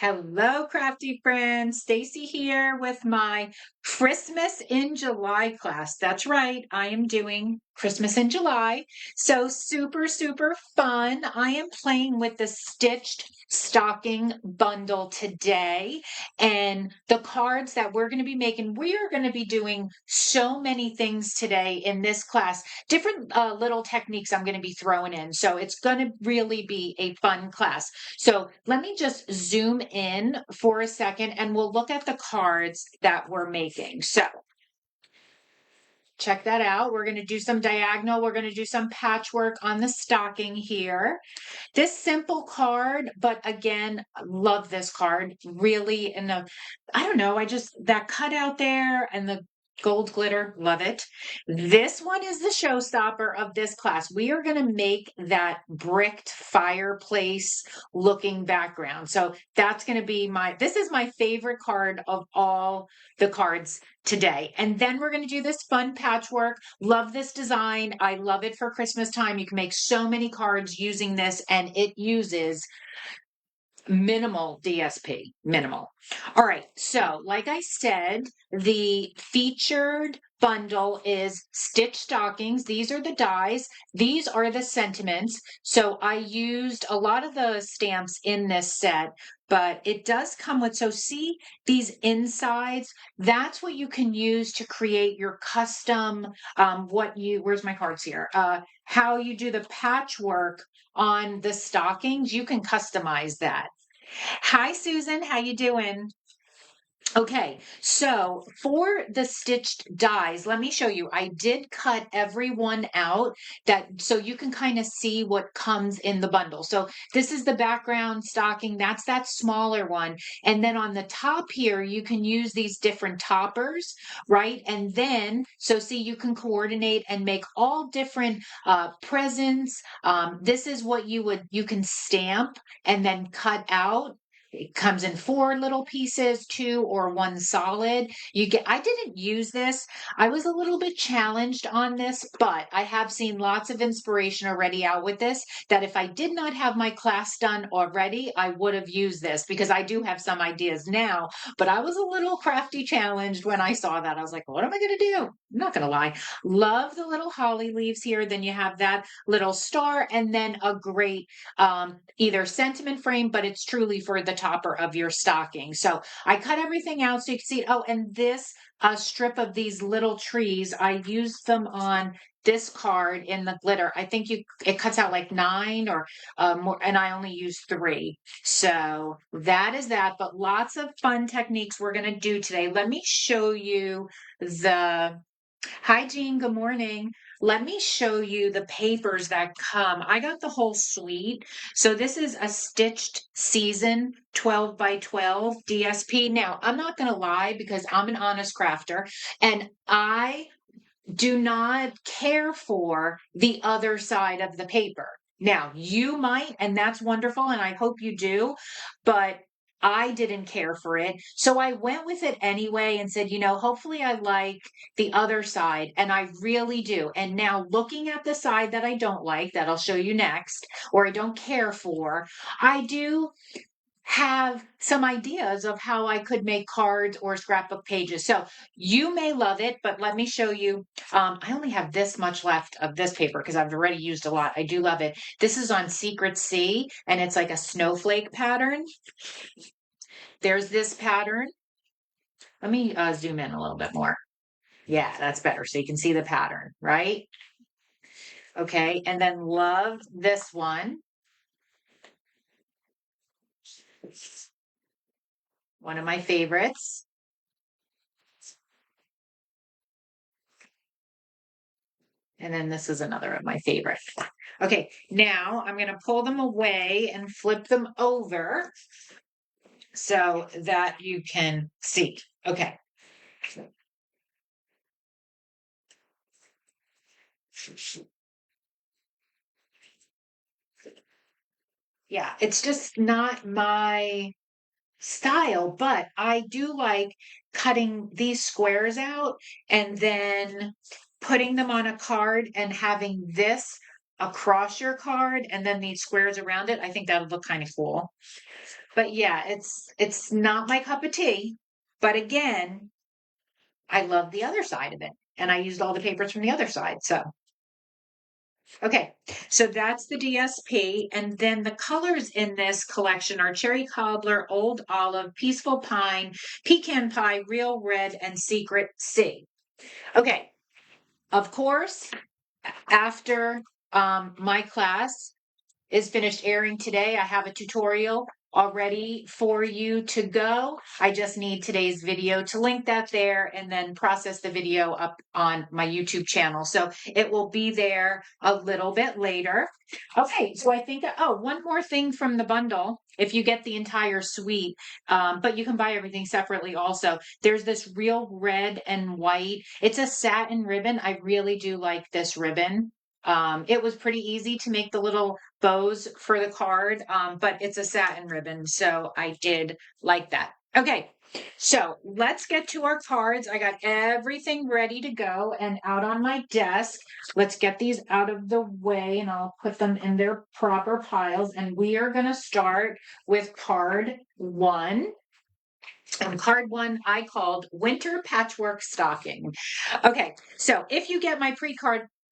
Hello, crafty friends. Stacy here with my Christmas in July class. That's right. I am doing Christmas in July. So super, super fun. I am playing with the Stitched Stocking Bundle today. And the cards that we're going to be making, we are going to be doing so many things today in this class. Different little techniques I'm going to be throwing in. So it's going to really be a fun class. So let me just zoom in for a second and we'll look at the cards that we're making. So check that out. We're going to do some diagonal. We're going to do some patchwork on the stocking here. This simple card, but again, love this card. Really, I don't know, that cutout there and the gold glitter, love it. This one is the showstopper of this class. We are going to make that bricked fireplace looking background. So that's going to be this is my favorite card of all the cards today. And then we're going to do this fun patchwork. Love this design. I love it for Christmas time. You can make so many cards using this, and it uses minimal DSP, minimal. All right. So like I said, the featured bundle is Stitched Stockings. These are the dies. These are the sentiments. So I used a lot of the stamps in this set, but it does come with, so see these insides, that's what you can use to create your custom, where's my cards here? How you do the patchwork on the stockings, you can customize that. Hi, Susan. How you doing? Okay, so for the stitched dies, let me show you. I did cut every one out so you can kind of see what comes in the bundle. So this is the background stocking. That's that smaller one. And then on the top here, you can use these different toppers, right? And then, so see, you can coordinate and make all different presents. This is what you can stamp and then cut out. It comes in 4 little pieces, 2 or 1 solid. I didn't use this. I was a little bit challenged on this, but I have seen lots of inspiration already out with this, that if I did not have my class done already, I would have used this because I do have some ideas now, but I was a little crafty challenged when I saw that. I was like, what am I going to do? I'm not going to lie. Love the little holly leaves here. Then you have that little star and then a great either sentiment frame, but it's truly for the topper of your stocking. So I cut everything out so you can see it. Oh, and this strip of these little trees, I used them on this card in the glitter. I think it cuts out like 9 or more, and I only used 3. So that is that, but lots of fun techniques we're going to do today. Let me show you Hi, Jean. Good morning. Let me show you the papers that come. I got the whole suite. So this is a stitched season 12 by 12 DSP. Now, I'm not going to lie because I'm an honest crafter and I do not care for the other side of the paper. Now, you might, and that's wonderful, and I hope you do, but I didn't care for it. So I went with it anyway and said, hopefully I like the other side, and I really do. And now looking at the side that I don't like, that I'll show you next, or I don't care for, I do have some ideas of how I could make cards or scrapbook pages. So you may love it, but let me show you. I only have this much left of this paper because I've already used a lot. I do love it. This is on Secret Sea and it's like a snowflake pattern. There's this pattern. Let me zoom in a little bit more. Yeah, that's better. So you can see the pattern, right? Okay, and then love this one. One of my favorites. And then this is another of my favorite. Okay, now I'm going to pull them away and flip them over so that you can see. Okay. Yeah, it's just not my style, but I do like cutting these squares out and then putting them on a card and having this across your card and then these squares around it. I think that would look kind of cool. But yeah, it's not my cup of tea. But again, I love the other side of it. And I used all the papers from the other side. So okay, so that's the DSP. And then the colors in this collection are cherry cobbler, old olive, peaceful pine, pecan pie, real red, and secret sea. Okay, of course, after my class is finished airing today, I have a tutorial already for you to go. I just need today's video to link that there and then process the video up on my YouTube channel. So it will be there a little bit later. Okay, so I think, oh, one more thing from the bundle. If you get the entire suite, but you can buy everything separately also. There's this real red and white. It's a satin ribbon. I really do like this ribbon. It was pretty easy to make the little bows for the card, but it's a satin ribbon, so I did like that. Okay, so let's get to our cards. I got everything ready to go and out on my desk. Let's get these out of the way and I'll put them in their proper piles. And we are going to start with card one. And card one, I called Winter Patchwork Stocking. Okay, so if you get my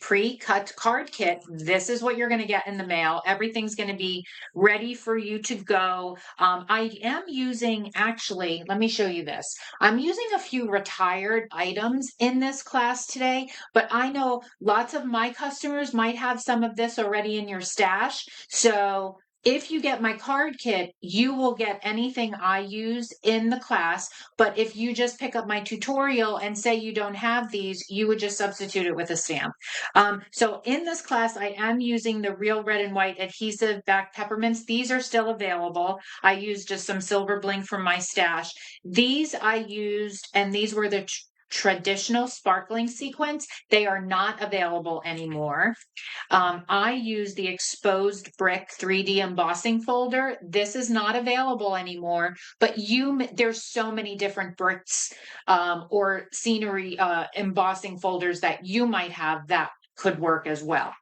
pre-cut card kit, this is what you're going to get in the mail. Everything's going to be ready for you to go. I am using, actually, let me show you this. I'm using a few retired items in this class today, but I know lots of my customers might have some of this already in your stash. So if you get my card kit, you will get anything I use in the class. But if you just pick up my tutorial and say you don't have these, you would just substitute it with a stamp. So in this class, I am using the real red and white adhesive back peppermints. These are still available. I used just some silver bling from my stash. These I used, and these were the traditional sparkling sequins. They are not available anymore. I use the exposed brick 3D embossing folder. This is not available anymore, but there's so many different bricks or scenery embossing folders that you might have that could work as well.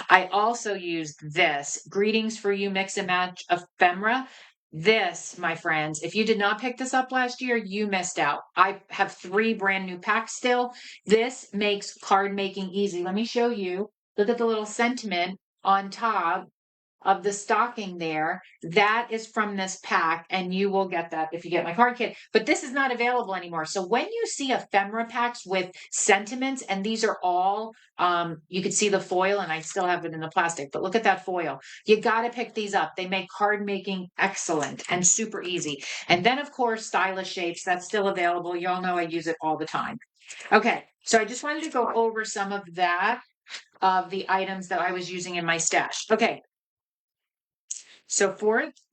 I also used this Greetings for You Mix and Match Ephemera. This, my friends, if you did not pick this up last year, you missed out. I have 3 brand new packs still. This makes card making easy. Let me show you. Look at the little sentiment on top of the stocking there. That is from this pack, and you will get that if you get my card kit. But this is not available anymore. So when you see ephemera packs with sentiments, and these are all, you can see the foil, and I still have it in the plastic, but look at that foil. You got to pick these up. They make card making excellent and super easy. And then, of course, stylish shapes. That's still available. You all know I use it all the time. Okay, so I just wanted to go over some of that, of the items that I was using in my stash. Okay, so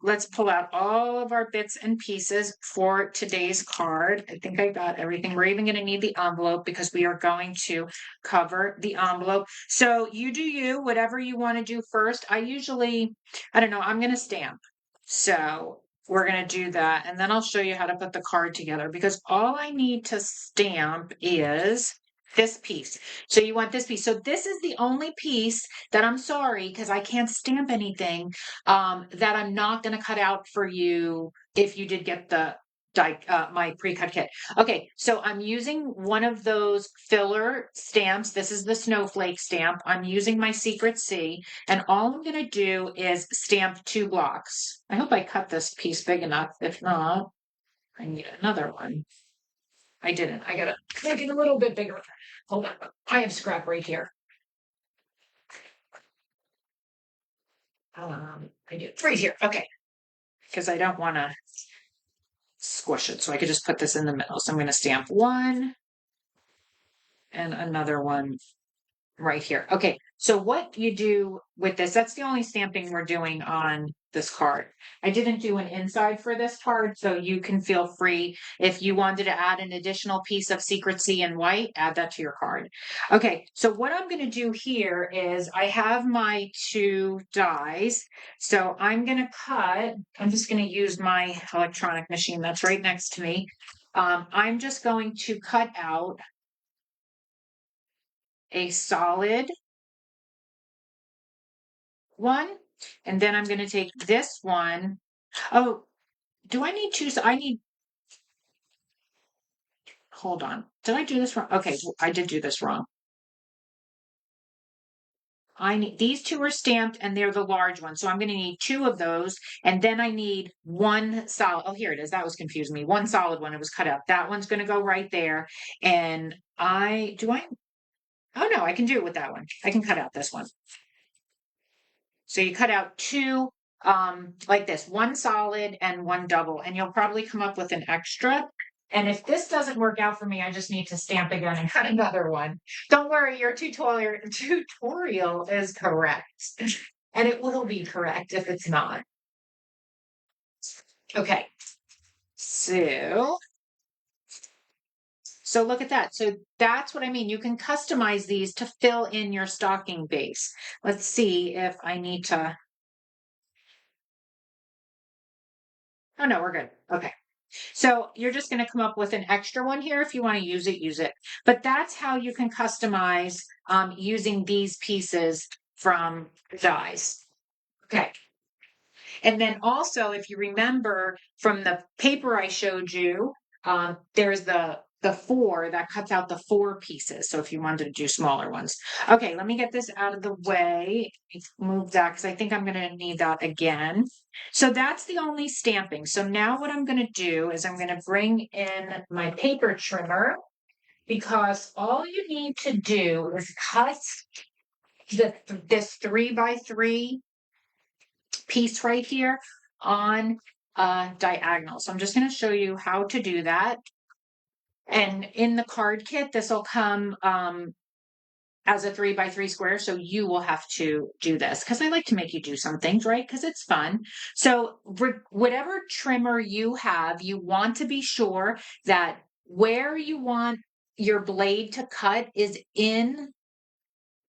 let's pull out all of our bits and pieces for today's card. I think I got everything. We're even going to need the envelope because we are going to cover the envelope. So you do you, whatever you want to do first. I don't know, I'm going to stamp. So we're going to do that. And then I'll show you how to put the card together because all I need to stamp is this piece. So you want this piece. So this is the only piece that I'm sorry, because I can't stamp anything, that I'm not going to cut out for you if you did get my pre-cut kit. Okay, so I'm using one of those filler stamps. This is the snowflake stamp. I'm using my Secret C, and all I'm going to do is stamp 2 blocks. I hope I cut this piece big enough. If not, I need another one. I didn't. I gotta make it a little bit bigger. Hold on. I have scrap right here. I do right here. Okay. Because I don't want to squish it. So I could just put this in the middle. So I'm going to stamp 1 and another one right here. Okay. So what you do with this, that's the only stamping we're doing on this card. I didn't do an inside for this card, so you can feel free. If you wanted to add an additional piece of secrecy in white, add that to your card. Okay, so what I'm going to do here is I have my 2 dies. So I'm going to cut, I'm just going to use my electronic machine that's right next to me. I'm just going to cut out a solid one, and then I'm going to take this one. Oh, do I need two? I need, hold on. Did I do this wrong? Okay, I did do this wrong. I need, these two are stamped and they're the large ones. So I'm going to need two of those. And then I need one solid. Oh, here it is. That was confusing me. One solid one. It was cut out. That one's going to go right there. And oh no, I can do it with that one. I can cut out this one. So you cut out two, like this, one solid and one double, and you'll probably come up with an extra. And if this doesn't work out for me, I just need to stamp again and cut another one. Don't worry, your tutorial is correct. And it will be correct if it's not. Okay. So look at that. So that's what I mean. You can customize these to fill in your stocking base. Let's see if I need to. Oh no, we're good. Okay. So you're just going to come up with an extra one here. If you want to use it, use it. But that's how you can customize using these pieces from dies. Okay. And then also, if you remember from the paper I showed you, there's the four that cuts out the four pieces. So if you wanted to do smaller ones. Okay, let me get this out of the way. Move that because I think I'm going to need that again. So that's the only stamping. So now what I'm going to do is I'm going to bring in my paper trimmer because all you need to do is cut this 3x3 piece right here on diagonal. So I'm just going to show you how to do that. And in the card kit, this will come as a 3x3 square. So you will have to do this because I like to make you do some things, right? Because it's fun. So whatever trimmer you have, you want to be sure that where you want your blade to cut is in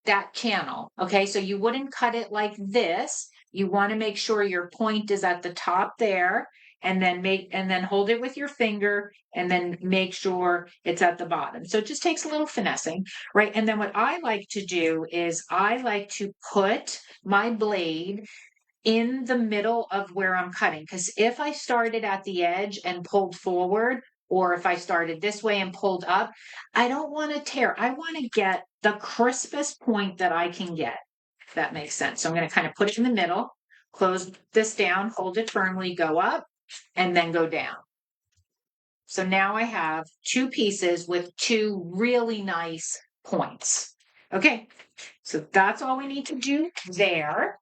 that channel. Okay, so you wouldn't cut it like this. You want to make sure your point is at the top there and then hold it with your finger and then make sure it's at the bottom. So it just takes a little finessing, right? And then what I like to do is I like to put my blade in the middle of where I'm cutting. Because if I started at the edge and pulled forward, or if I started this way and pulled up, I don't want to tear. I want to get the crispest point that I can get. If that makes sense. So I'm going to kind of put it in the middle, close this down, hold it firmly, go up, and then go down. So now I have two pieces with two really nice points. Okay, so that's all we need to do there.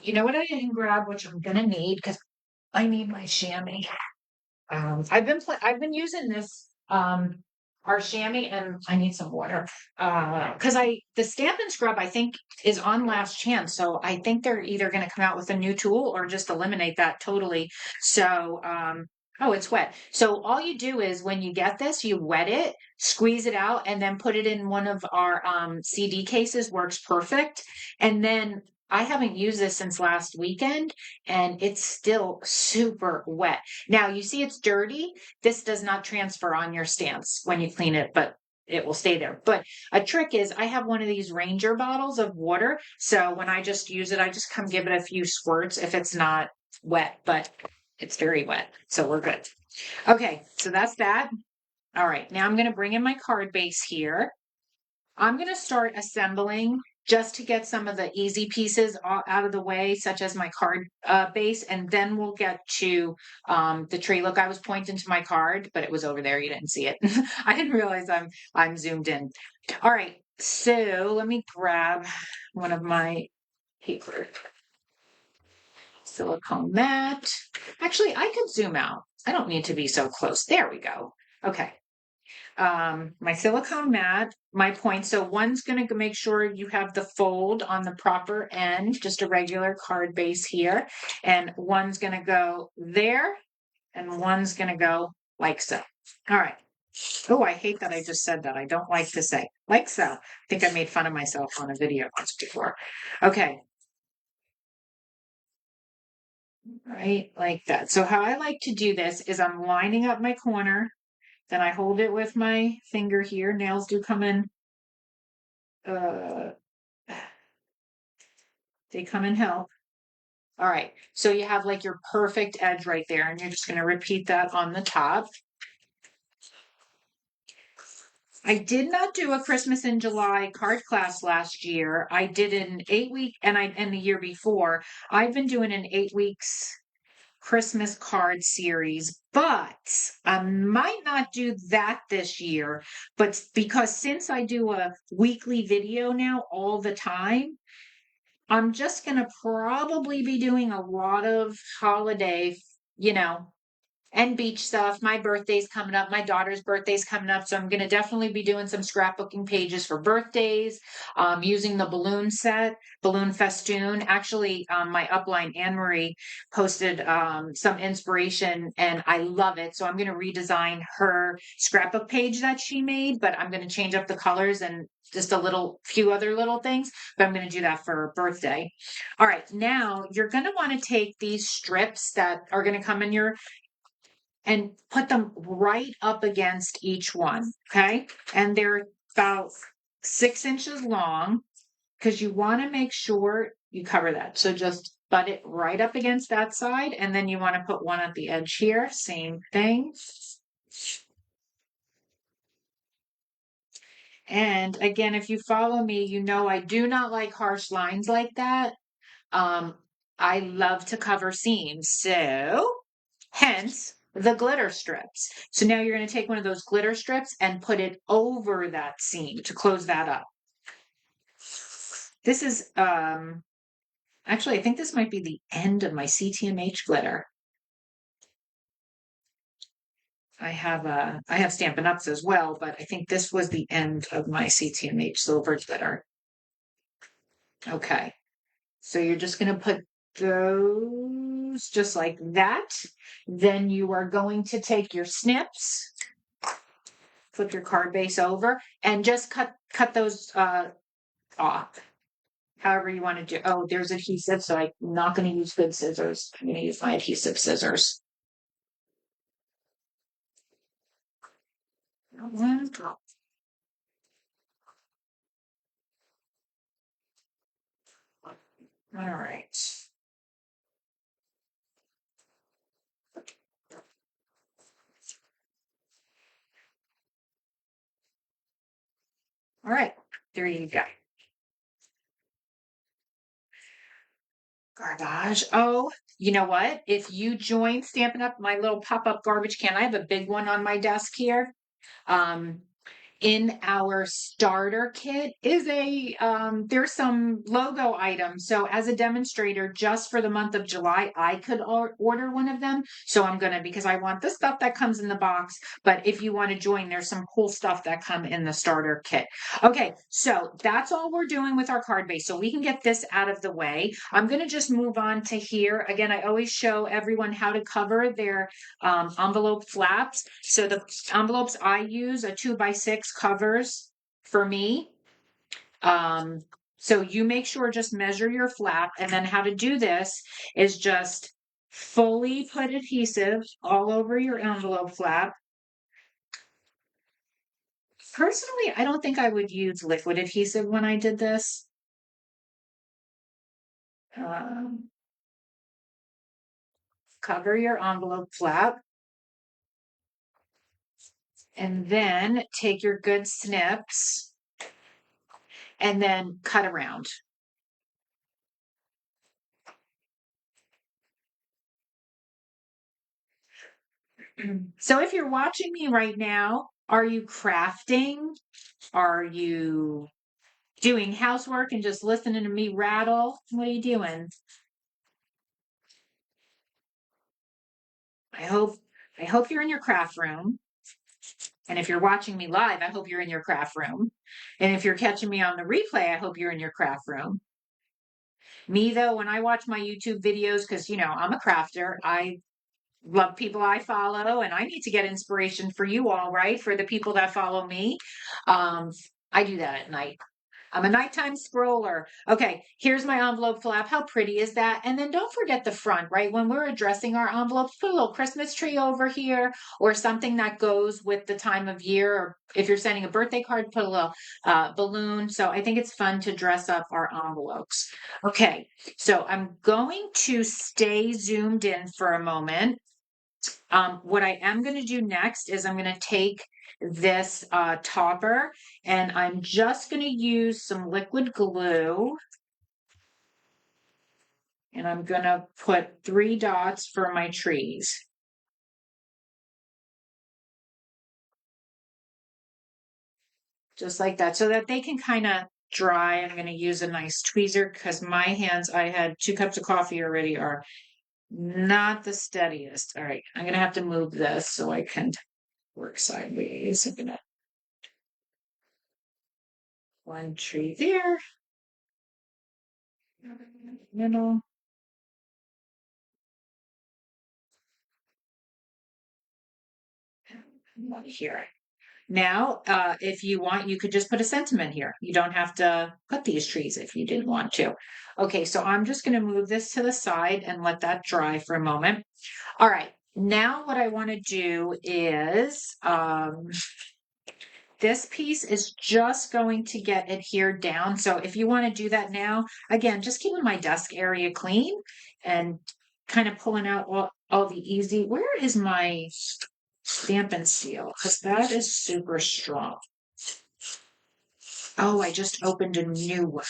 You know what I didn't grab, which I'm gonna need because I need my chamois. I've been using this our chamois, and I need some water because the Stampin' Scrub I think is on last chance, so I think they're either going to come out with a new tool or just eliminate that totally. So oh, it's wet. So all you do is when you get this, you wet it, squeeze it out, and then put it in one of our CD cases. Works perfect. And then I haven't used this since last weekend and it's still super wet. Now you see it's dirty. This does not transfer on your stamps when you clean it, but it will stay there. But a trick is I have one of these Ranger bottles of water. So when I just use it, I just come give it a few squirts if it's not wet, but it's very wet. So we're good. Okay, so that's that. All right, now I'm going to bring in my card base here. I'm going to start assembling just to get some of the easy pieces out of the way, such as my card base, and then we'll get to the tree. Look, I was pointing to my card, but it was over there. You didn't see it. I didn't realize I'm zoomed in. All right, so let me grab one of my paper. Silicone mat. Actually, I could zoom out. I don't need to be so close. There we go. Okay. My silicone mat, my point. So one's going to make sure you have the fold on the proper end, just a regular card base here. And one's going to go there and one's going to go like so. All right. Oh, I hate that I just said that. I don't like to say like so. I think I made fun of myself on a video once before. Okay. Right, like that. So how I like to do this is I'm lining up my corner, then I hold it with my finger here. Nails do come in uh they come and help. All right, so you have like your perfect edge right there, and you're just going to repeat that on the top. I did not do a Christmas in July card class last year. I did an 8-week, and the year before. I've been doing an 8 weeks Christmas card series, but I might not do that this year. But because since I do a weekly video now all the time, I'm just going to probably be doing a lot of holiday, you know, and beach stuff. My birthday's coming up. My daughter's birthday's coming up. So I'm going to definitely be doing some scrapbooking pages for birthdays, using the balloon set, balloon festoon. Actually, my upline, Anne Marie, posted some inspiration and I love it. So I'm going to redesign her scrapbook page that she made, but I'm going to change up the colors and just few other little things, but I'm going to do that for her birthday. All right, now you're going to want to take these strips that are going to come in your and put them right up against each one, okay? And they're about 6 inches long because you want to make sure you cover that. So just butt it right up against that side, and then you want to put one at the edge here, same thing. And again, if you follow me, you know I do not like harsh lines like that. Um, I love to cover seams, so hence the glitter strips. So now you're going to take one of those glitter strips and put it over that seam to close that up. This is actually I think this might be the end of my CTMH glitter. I have Stampin' Ups as well, but I think this was the end of my CTMH silver glitter. Okay. So you're just going to put those just like that. Then you are going to take your snips, flip your card base over, and just cut those off. However you want to do. Oh, there's adhesive, so I'm not going to use good scissors. I'm going to use my adhesive scissors. All right. All right. There you go. Garbage. Oh, you know what? If you join Stampin' Up, my little pop-up garbage can, I have a big one on my desk here. Um, in our starter kit is there's some logo items. So as a demonstrator, just for the month of July, I could order one of them. So I'm gonna, because I want the stuff that comes in the box, but if you want to join, there's some cool stuff that come in the starter kit. Okay, so that's all we're doing with our card base. So we can get this out of the way. I'm gonna just move on to here. Again, I always show everyone how to cover their envelope flaps. So the envelopes I use, a 2x6 covers for me. So you make sure just measure your flap, and then how to do this is just fully put adhesive all over your envelope flap. Personally, I don't think I would use liquid adhesive when I did this. Cover your envelope flap. And then take your good snips and then cut around. So if you're watching me right now, are you crafting? Are you doing housework and just listening to me rattle? What are you doing? I hope you're in your craft room. And if you're watching me live, I hope you're in your craft room. And if you're catching me on the replay, I hope you're in your craft room. Me though, when I watch my YouTube videos, because I'm a crafter, I love people I follow, and I need to get inspiration for you all, right? For the people that follow me. I do that at night. I'm a nighttime scroller. Okay, here's my envelope flap. How pretty is that? And then don't forget the front, right? When we're addressing our envelopes, put a little Christmas tree over here or something that goes with the time of year. Or if you're sending a birthday card, put a little balloon. So I think it's fun to dress up our envelopes. Okay, so I'm going to stay zoomed in for a moment. What I am going to do next is I'm going to take this topper and I'm just going to use some liquid glue and I'm going to put 3 dots for my trees. Just like that, so that they can kind of dry. I'm going to use a nice tweezer because my hands, I had 2 cups of coffee already, are not the steadiest. All right, I'm going to have to move this so I can work sideways. I'm going to one tree there. Middle. Here. Now, if you want, you could just put a sentiment here. You don't have to put these trees if you didn't want to. Okay, so I'm just going to move this to the side and let that dry for a moment. All right, now what I want to do is this piece is just going to get adhered down. So if you want to do that now, again, just keeping my desk area clean and kind of pulling out all the easy. Where is my stamp and seal? Because that is super strong. Oh, I just opened a new one.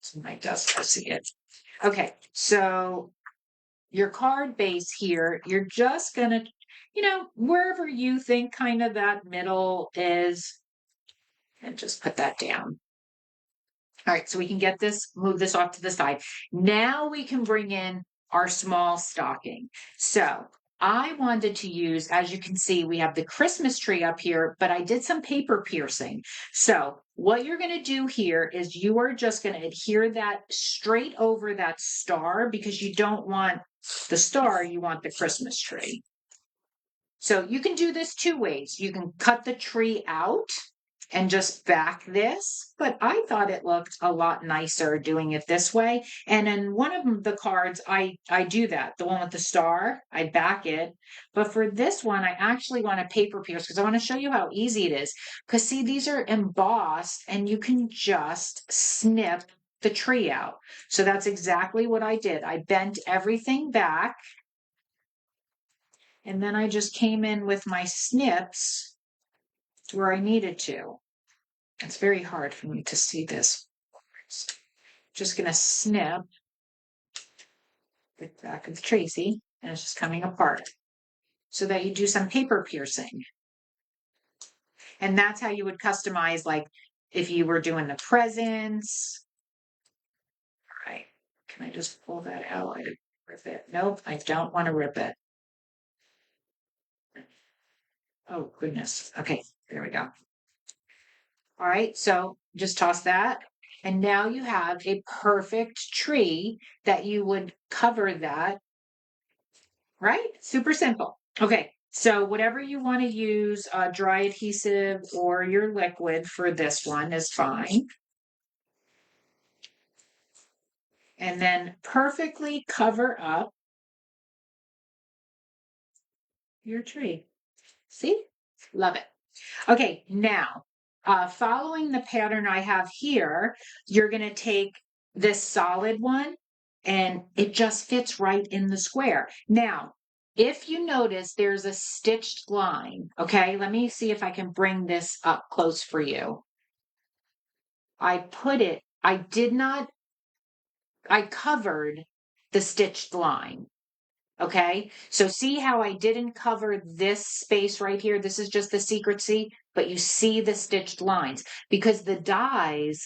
So my desk, I see it. Okay, so your card base here, you're just gonna, wherever you think kind of that middle is, and just put that down. All right, so we can get this, move this off to the side. Now we can bring in our small stocking. So I wanted to use, as you can see, we have the Christmas tree up here, but I did some paper piercing. So what you're going to do here is you are just going to adhere that straight over that star because you don't want the star, you want the Christmas tree. So you can do this 2 ways. You can cut the tree out and just back this, but I thought it looked a lot nicer doing it this way. And in one of the cards, I do that, the one with the star, I back it. But for this one, I actually want to paper pierce because I want to show you how easy it is. Because see, these are embossed and you can just snip the tree out. So that's exactly what I did. I bent everything back. And then I just came in with my snips where I needed to. It's very hard for me to see this. Just going to snip the back of the Tracy, and it's just coming apart so that you do some paper piercing. And that's how you would customize, like if you were doing the presents. All right, can I just pull that out? I didn't rip it. Nope, I don't want to rip it. Oh, goodness. Okay, there we go. All right, so just toss that. And now you have a perfect tree that you would cover that, right? Super simple. Okay, so whatever you want to use, dry adhesive or your liquid for this one is fine. And then perfectly cover up your tree. See? Love it. Okay, now, following the pattern I have here, you're going to take this solid one and it just fits right in the square. Now, if you notice, there's a stitched line. Okay, let me see if I can bring this up close for you. I covered the stitched line. Okay, so see how I didn't cover this space right here? This is just the secrecy, but you see the stitched lines because the dies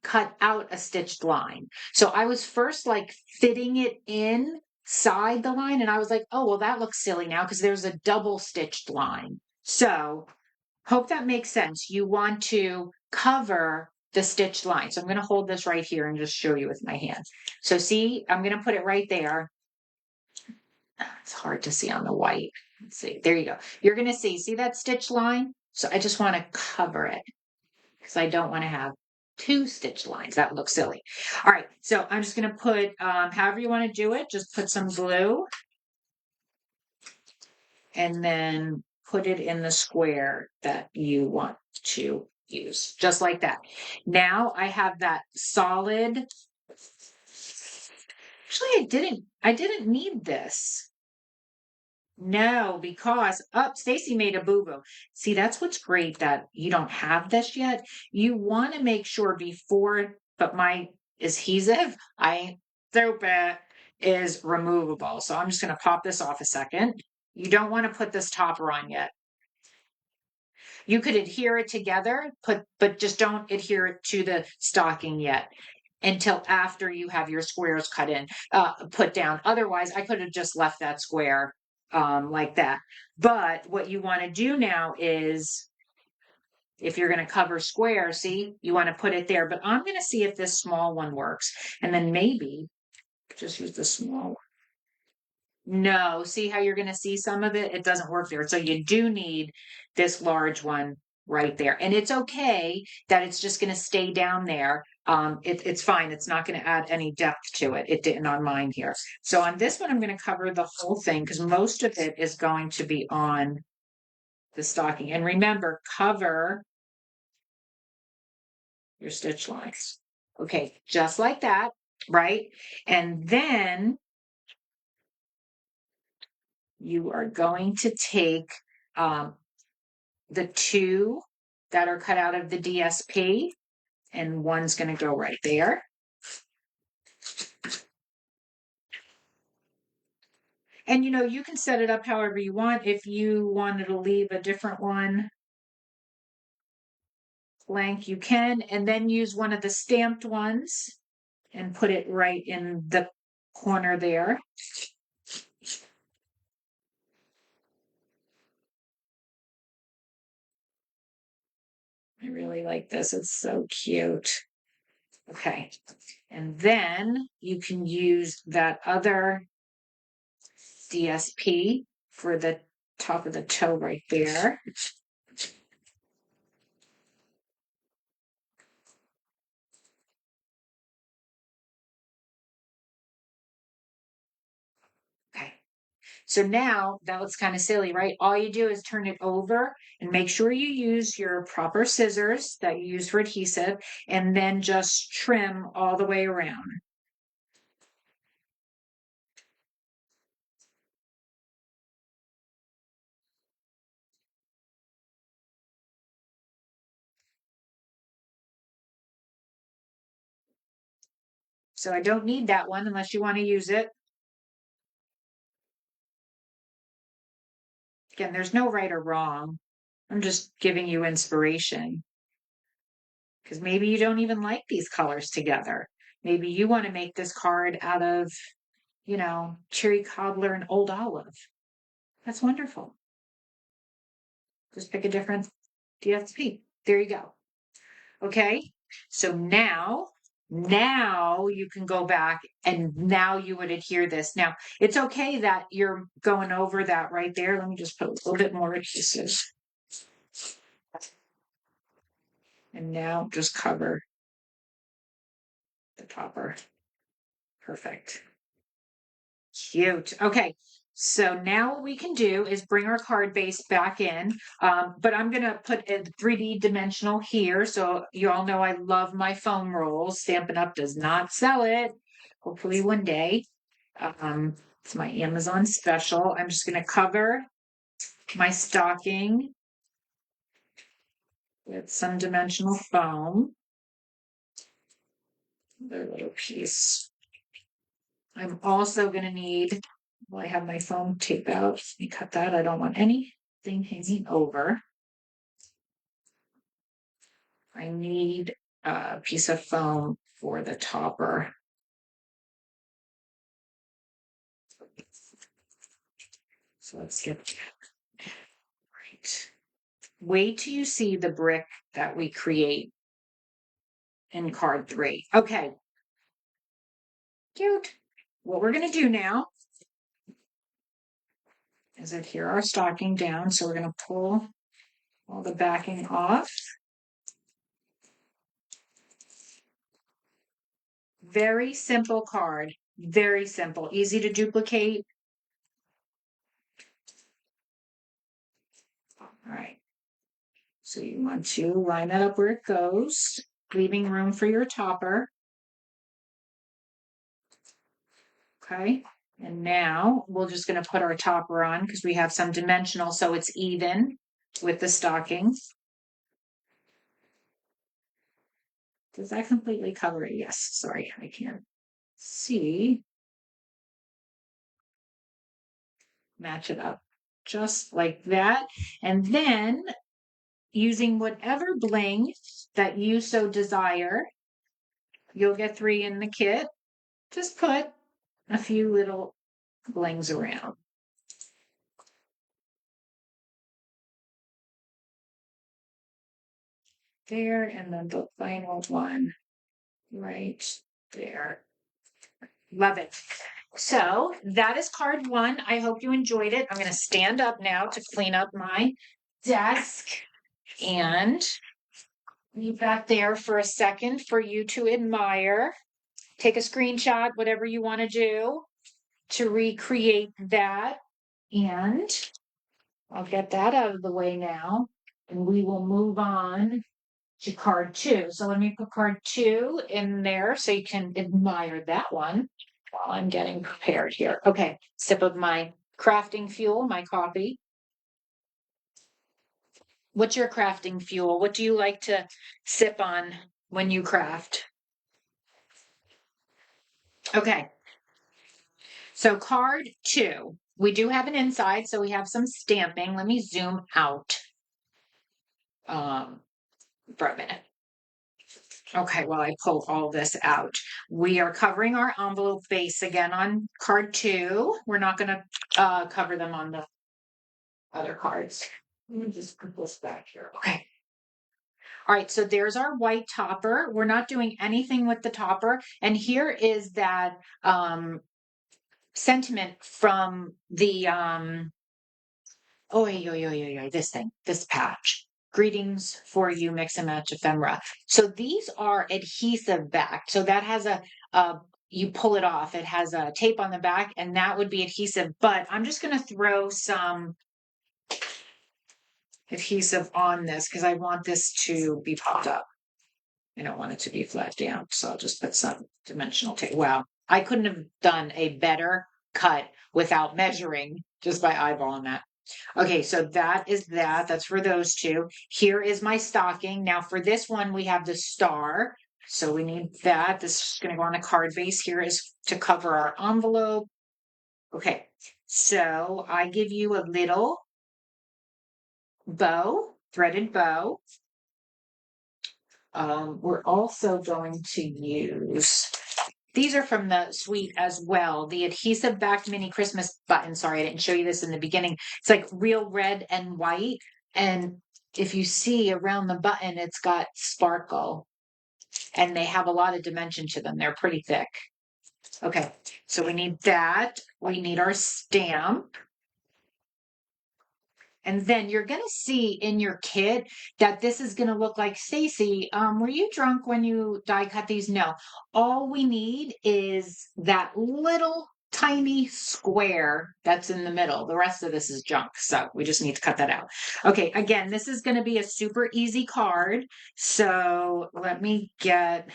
cut out a stitched line. So I was first like fitting it inside the line and I was like, oh, well, that looks silly now because there's a double stitched line. So hope that makes sense. You want to cover the stitched line. So I'm going to hold this right here and just show you with my hand. So see, I'm going to put it right there. It's hard to see on the white. Let's see, there you go. You're going to see that stitch line? So I just want to cover it because I don't want to have 2 stitch lines. That would look silly. All right, so I'm just going to put, however you want to do it, just put some glue and then put it in the square that you want to use, just like that. Now I have that solid. Actually, I didn't need this. No, because Stacy made a boo-boo. See, that's what's great that you don't have this yet. You want to make sure before, but my adhesive, I ain't stupid, is removable. So I'm just going to pop this off a second. You don't want to put this topper on yet. You could adhere it together, but just don't adhere it to the stocking yet until after you have your squares put down. Otherwise, I could have just left that square like that. But what you want to do now is, if you're going to cover square, see, you want to put it there. But I'm going to see if this small one works. And then maybe just use the small one. No, see how you're going to see some of it? It doesn't work there. So you do need this large one right there. And it's okay that it's just going to stay down there. It's fine. It's not going to add any depth to it. It didn't on mine here. So on this one, I'm going to cover the whole thing because most of it is going to be on the stocking. And remember, cover your stitch lines. Okay, just like that, right? And then you are going to take the 2 that are cut out of the DSP, and one's going to go right there. And you can set it up however you want. If you wanted to leave a different one blank, you can, and then use one of the stamped ones and put it right in the corner there. I really like this. It's so cute. Okay. And then you can use that other DSP for the top of the toe right there. Okay. So now that looks kind of silly, right? All you do is turn it over and make sure you use your proper scissors that you use for adhesive, and then just trim all the way around. So I don't need that one unless you want to use it. Again, there's no right or wrong. I'm just giving you inspiration. Because maybe you don't even like these colors together. Maybe you want to make this card out of, cherry cobbler and old olive. That's wonderful. Just pick a different DSP. There you go. Okay. So now you can go back and now you would adhere this. Now it's okay that you're going over that right there. Let me just put a little bit more adhesive. And now just cover the topper. Perfect. Cute. Okay. So now what we can do is bring our card base back in, but I'm going to put a 3D dimensional here. So you all know I love my foam rolls. Stampin' Up! Does not sell it. Hopefully one day. It's my Amazon special. I'm just going to cover my stocking with some dimensional foam. Another little piece. I'm also going to need, well, I have my foam tape out. Let me cut that. I don't want anything hanging over. I need a piece of foam for the topper. So let's get right. Wait till you see the brick that we create in card 3. Okay. Cute. What we're going to do now is adhere our stocking down. So we're going to pull all the backing off. Very simple card. Very simple. Easy to duplicate. All right. So you want to line that up where it goes, leaving room for your topper. Okay. And now we're just going to put our topper on because we have some dimensional so it's even with the stockings. Does that completely cover it? Yes. Sorry, I can't see. Match it up just like that. And then using whatever bling that you so desire, you'll get 3 in the kit. Just put a few little blings around. There, and then the final one right there. Love it. So that is card 1. I hope you enjoyed it. I'm going to stand up now to clean up my desk and leave that there for a second for you to admire. Take a screenshot, whatever you want to do to recreate that. And I'll get that out of the way now. And we will move on to card 2. So let me put card 2 in there so you can admire that one while I'm getting prepared here. Okay, sip of my crafting fuel, my coffee. What's your crafting fuel? What do you like to sip on when you craft? Okay. So card 2, we do have an inside, so we have some stamping. Let me zoom out for a minute. Okay, well, I pull all this out. We are covering our envelope base again on card 2. We're not going to cover them on the other cards. Let me just put this back here. Okay. All right, so there's our white topper. We're not doing anything with the topper. And here is that sentiment from the this patch. Greetings for you, mix and match ephemera. So these are adhesive back. So that has you pull it off. It has a tape on the back, and that would be adhesive. But I'm just going to throw some adhesive on this because I want this to be popped up. I don't want it to be flat down. So I'll just put some dimensional tape. Wow. I couldn't have done a better cut without measuring just by eyeballing that. Okay, so that is that. That's for those 2. Here is my stocking. Now for this one, we have the star. So we need that. This is going to go on a card base. Here is to cover our envelope. Okay, so I give you a little bow, threaded bow. We're also going to use, these are from the suite as well, the adhesive backed mini Christmas button. Sorry, I didn't show you this in the beginning. It's like real red and white. And if you see around the button, it's got sparkle and they have a lot of dimension to them. They're pretty thick. Okay, so we need that. We need our stamp. And then you're going to see in your kit that this is going to look like, Stacy, were you drunk when you die cut these? No. All we need is that little tiny square that's in the middle. The rest of this is junk. So we just need to cut that out. Okay. Again, this is going to be a super easy card. So let me get,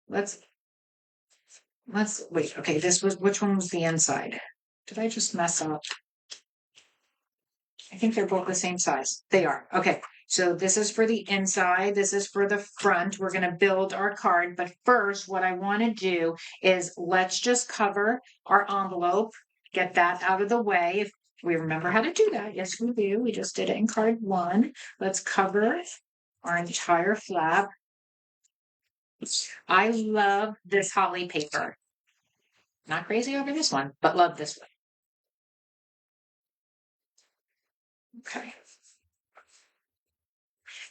let's wait. Okay. Which one was the inside? Did I just mess up? I think they're both the same size. They are. Okay. So this is for the inside. This is for the front. We're going to build our card. But first, what I want to do is let's just cover our envelope, get that out of the way. If we remember how to do that. Yes, we do. We just did it in card 1. Let's cover our entire flap. I love this holly paper. Not crazy over this one, but love this one. Okay.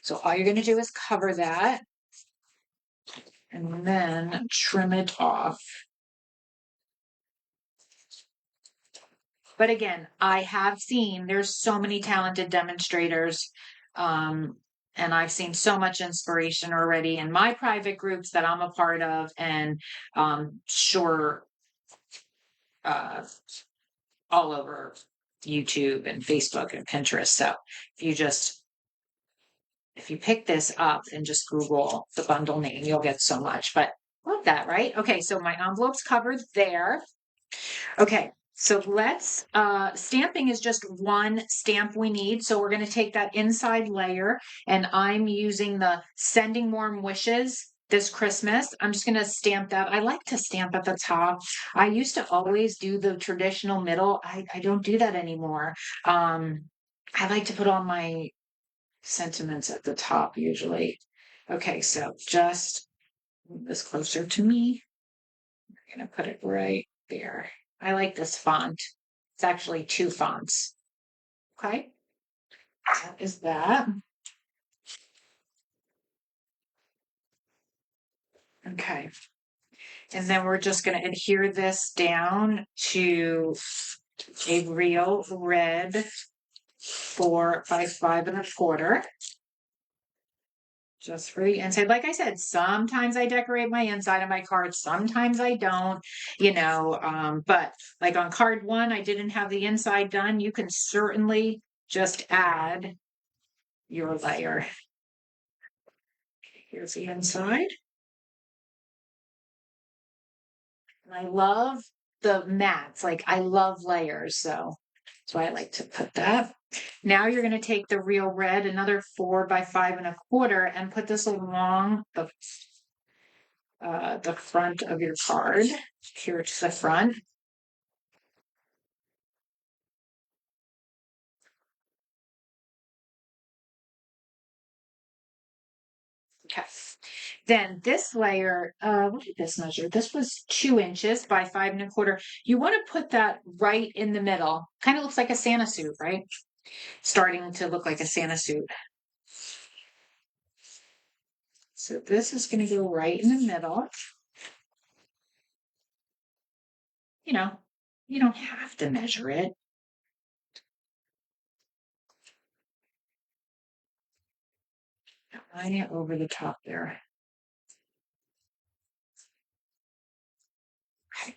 So all you're going to do is cover that and then trim it off. But again, I have seen there's so many talented demonstrators And I've seen so much inspiration already in my private groups that I'm a part of, and sure, uh, all over YouTube and Facebook and Pinterest. So if you pick this up and just Google the bundle name, you'll get so much. But love that, right? Okay, so my envelope's covered there. Okay, so let's, stamping is just one stamp we need. So we're going to take that inside layer, and I'm using the Sending Warm Wishes this Christmas. I'm just going to stamp that. I like to stamp at the top. I used to always do the traditional middle. I don't do that anymore. I like to put all my sentiments at the top usually. Okay, so just move this closer to me. I'm going to put it right there. I like this font. It's actually two fonts. Okay, that is that. Okay, and then we're just going to adhere this down to a real red 4 by 5 1/4. Just for the inside. Like I said, sometimes I decorate my inside of my cards, sometimes I don't, but like on card 1, I didn't have the inside done. You can certainly just add your layer. Here's the inside. And I love the mats. Like I love layers, so that's why I like to put that. Now you're going to take the real red, another 4 by 5 1/4, and put this along the front of your card, here to the front. Okay. Then this layer, what did this measure? This was 2 inches by 5 1/4. You want to put that right in the middle. Kind of looks like a Santa suit, right? Starting to look like a Santa suit. So this is going to go right in the middle. You know, you don't have to measure it. Line it over the top there. Okay.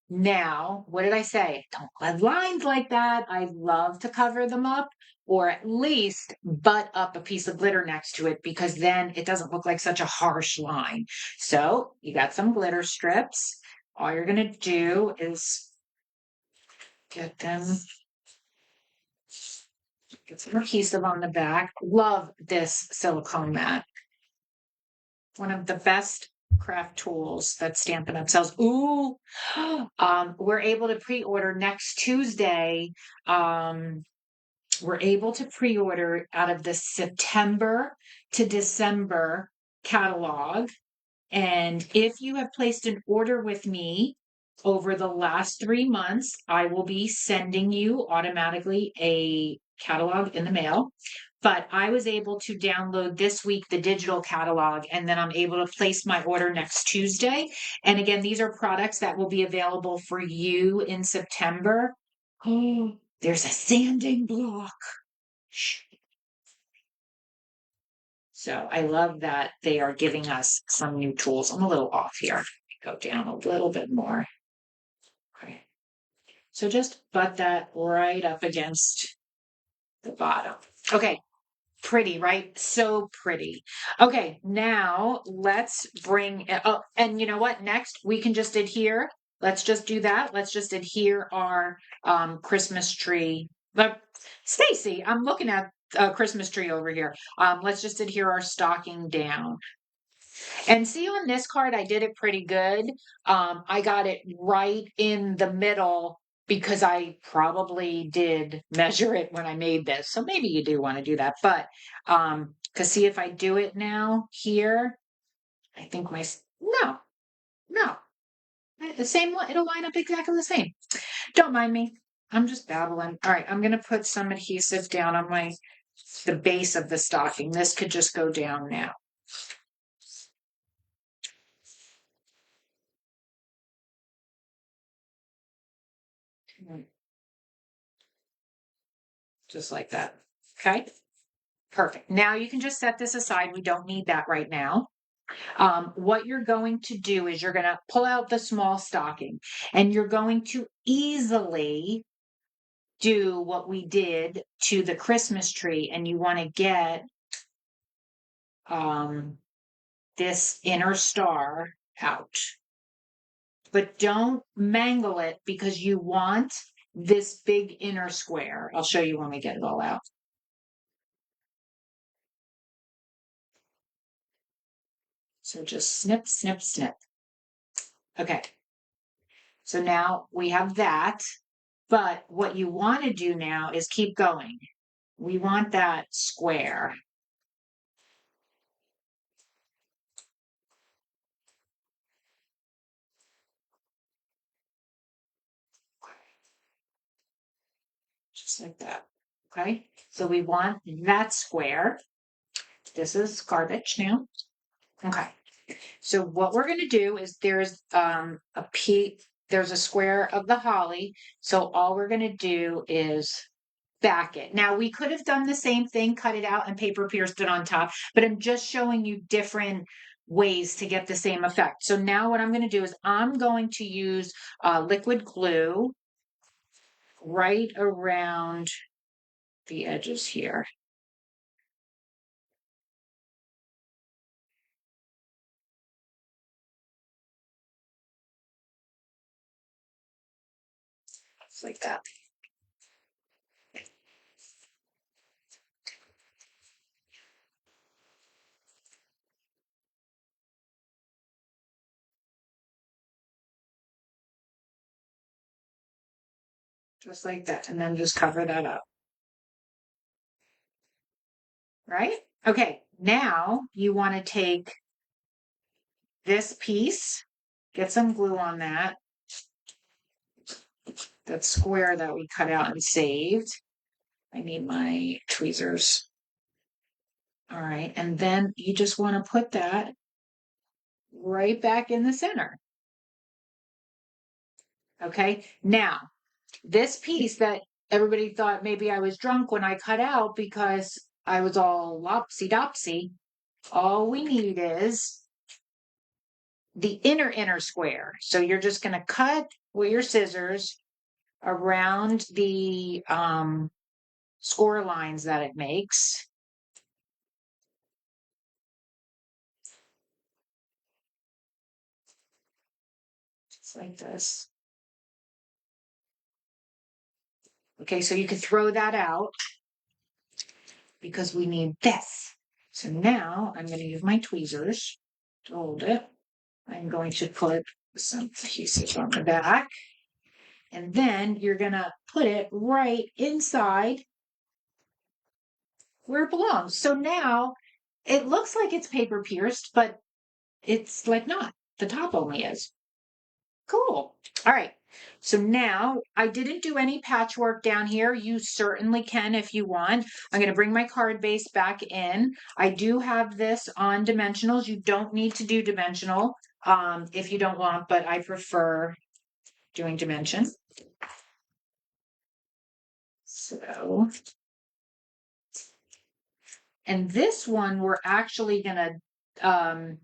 Now, what did I say? Don't have lines like that. I love to cover them up, or at least butt up a piece of glitter next to it, because then it doesn't look like such a harsh line. So you got some glitter strips. All you're going to do is get some adhesive on the back. Love this silicone mat. One of the best craft tools that Stampin' Up sells. Ooh, we're able to pre-order next Tuesday. We're able to pre-order out of the September to December catalog. And if you have placed an order with me over the last 3 months, I will be sending you automatically a catalog in the mail. But I was able to download this week the digital catalog, and then I'm able to place my order next Tuesday. And again, these are products that will be available for you in September. Oh, there's a sanding block. So I love that they are giving us some new tools. I'm a little off here. Go down a little bit more. Okay. So just butt that right up against the bottom. Okay. Pretty, right? So pretty. Okay, now let's bring it up. And you know what? Next, we can just adhere. Let's just do that. Let's just adhere our Christmas tree. But Stacy, I'm looking at a Christmas tree over here. Let's just adhere our stocking down. And see, on this card, I did it pretty good. I got it right in the middle because I probably did measure it when I made this. So maybe you do want to do that. But because see, if I do it now here, I think no, the same one, it'll line up exactly the same. Don't mind me. I'm just babbling. All right, I'm going to put some adhesive down on the base of the stocking. This could just go down now. Just like that. Okay. Perfect. Now you can just set this aside. We don't need that right now. What you're going to do is you're going to pull out the small stocking and you're going to easily do what we did to the Christmas tree, and you want to get this inner star out. But don't mangle it because you want this big inner square. I'll show you when we get it all out. So just snip, snip, snip. Okay. So now we have that. But what you want to do now is keep going. We want that square. Just like that. Okay. So we want that square. This is garbage now. Okay. So what we're going to do is there's there's a square of the holly. So all we're going to do is back it. Now we could have done the same thing, cut it out and paper pierced it on top, but I'm just showing you different ways to get the same effect. So now what I'm going to do is I'm going to use liquid glue right around the edges here. Just like that. Just like that. And then just cover that up. Right? Okay, now you want to take this piece, get some glue on that square that we cut out and saved. I need my tweezers. All right, and then you just want to put that right back in the center. Okay, now this piece that everybody thought maybe I was drunk when I cut out because I was all lopsy-dopsy, all we need is the inner square. So you're just going to cut with your scissors around the score lines that it makes. Just like this. Okay, so you can throw that out because we need this. So now I'm going to use my tweezers to hold it. I'm going to put some pieces on the back. And then you're going to put it right inside where it belongs. So now it looks like it's paper pierced, but it's like not. The top only is. Cool. All right. So now I didn't do any patchwork down here. You certainly can if you want. I'm going to bring my card base back in. I do have this on dimensionals. You don't need to do dimensional if you don't want, but I prefer doing dimension. So, and this one we're actually going to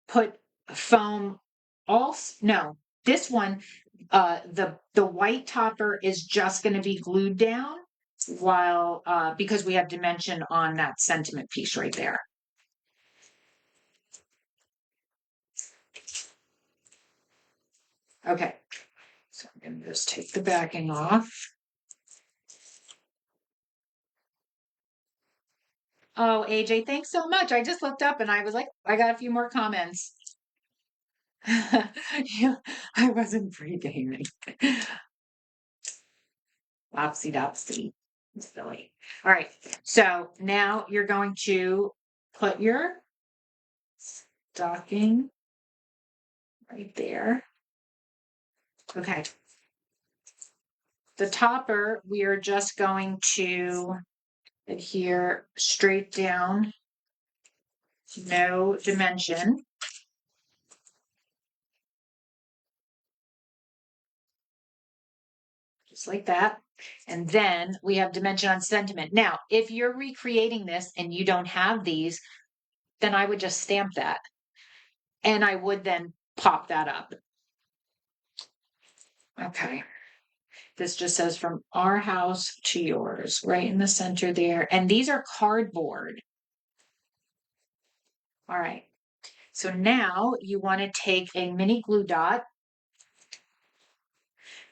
put foam no, this one, the white topper is just going to be glued down while, because we have dimension on that sentiment piece right there. Okay, so I'm going to just take the backing off. Oh, AJ, thanks so much. I just looked up and I was like, I got a few more comments. Yeah, I wasn't pre-gaming. Lopsy-dopsy. Silly. All right, so now you're going to put your stocking right there. Okay. The topper, we are just going to adhere straight down, no dimension. Just like that. And then we have dimension on sentiment. Now, if you're recreating this and you don't have these, then I would just stamp that. And I would then pop that up. Okay. This just says from our house to yours, right in the center there. And these are cardboard. All right. So now you want to take a mini glue dot,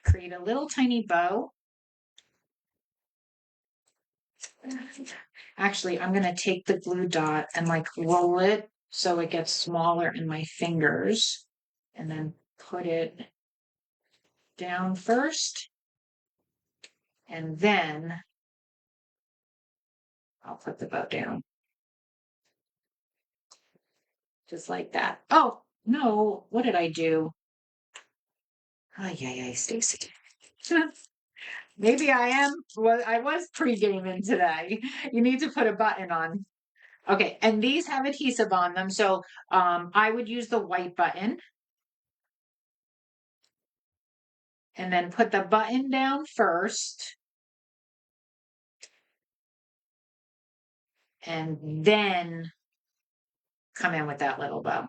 create a little tiny bow. Actually, I'm going to take the glue dot and like roll it so it gets smaller in my fingers and then put it down first. And then I'll put the bow down. Just like that. Oh, no. What did I do? Oh, yeah, Stacy. Maybe I am. Well, I was pre-gaming today. You need to put a button on. Okay, and these have adhesive on them, so I would use the white button. And then put the button down first. And then come in with that little bow.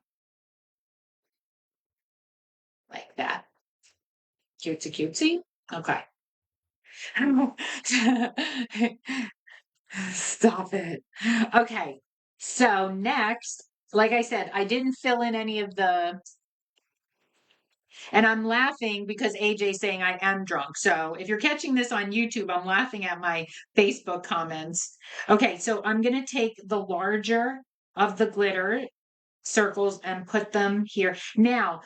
Like that. Cutesy cutesy. Okay. Stop it. Okay. So next, like I said, I didn't fill in any of the, and I'm laughing because AJ's saying I am drunk. So if you're catching this on YouTube, I'm laughing at my Facebook comments. Okay. So I'm going to take the larger of the glitter circles and put them here. Now,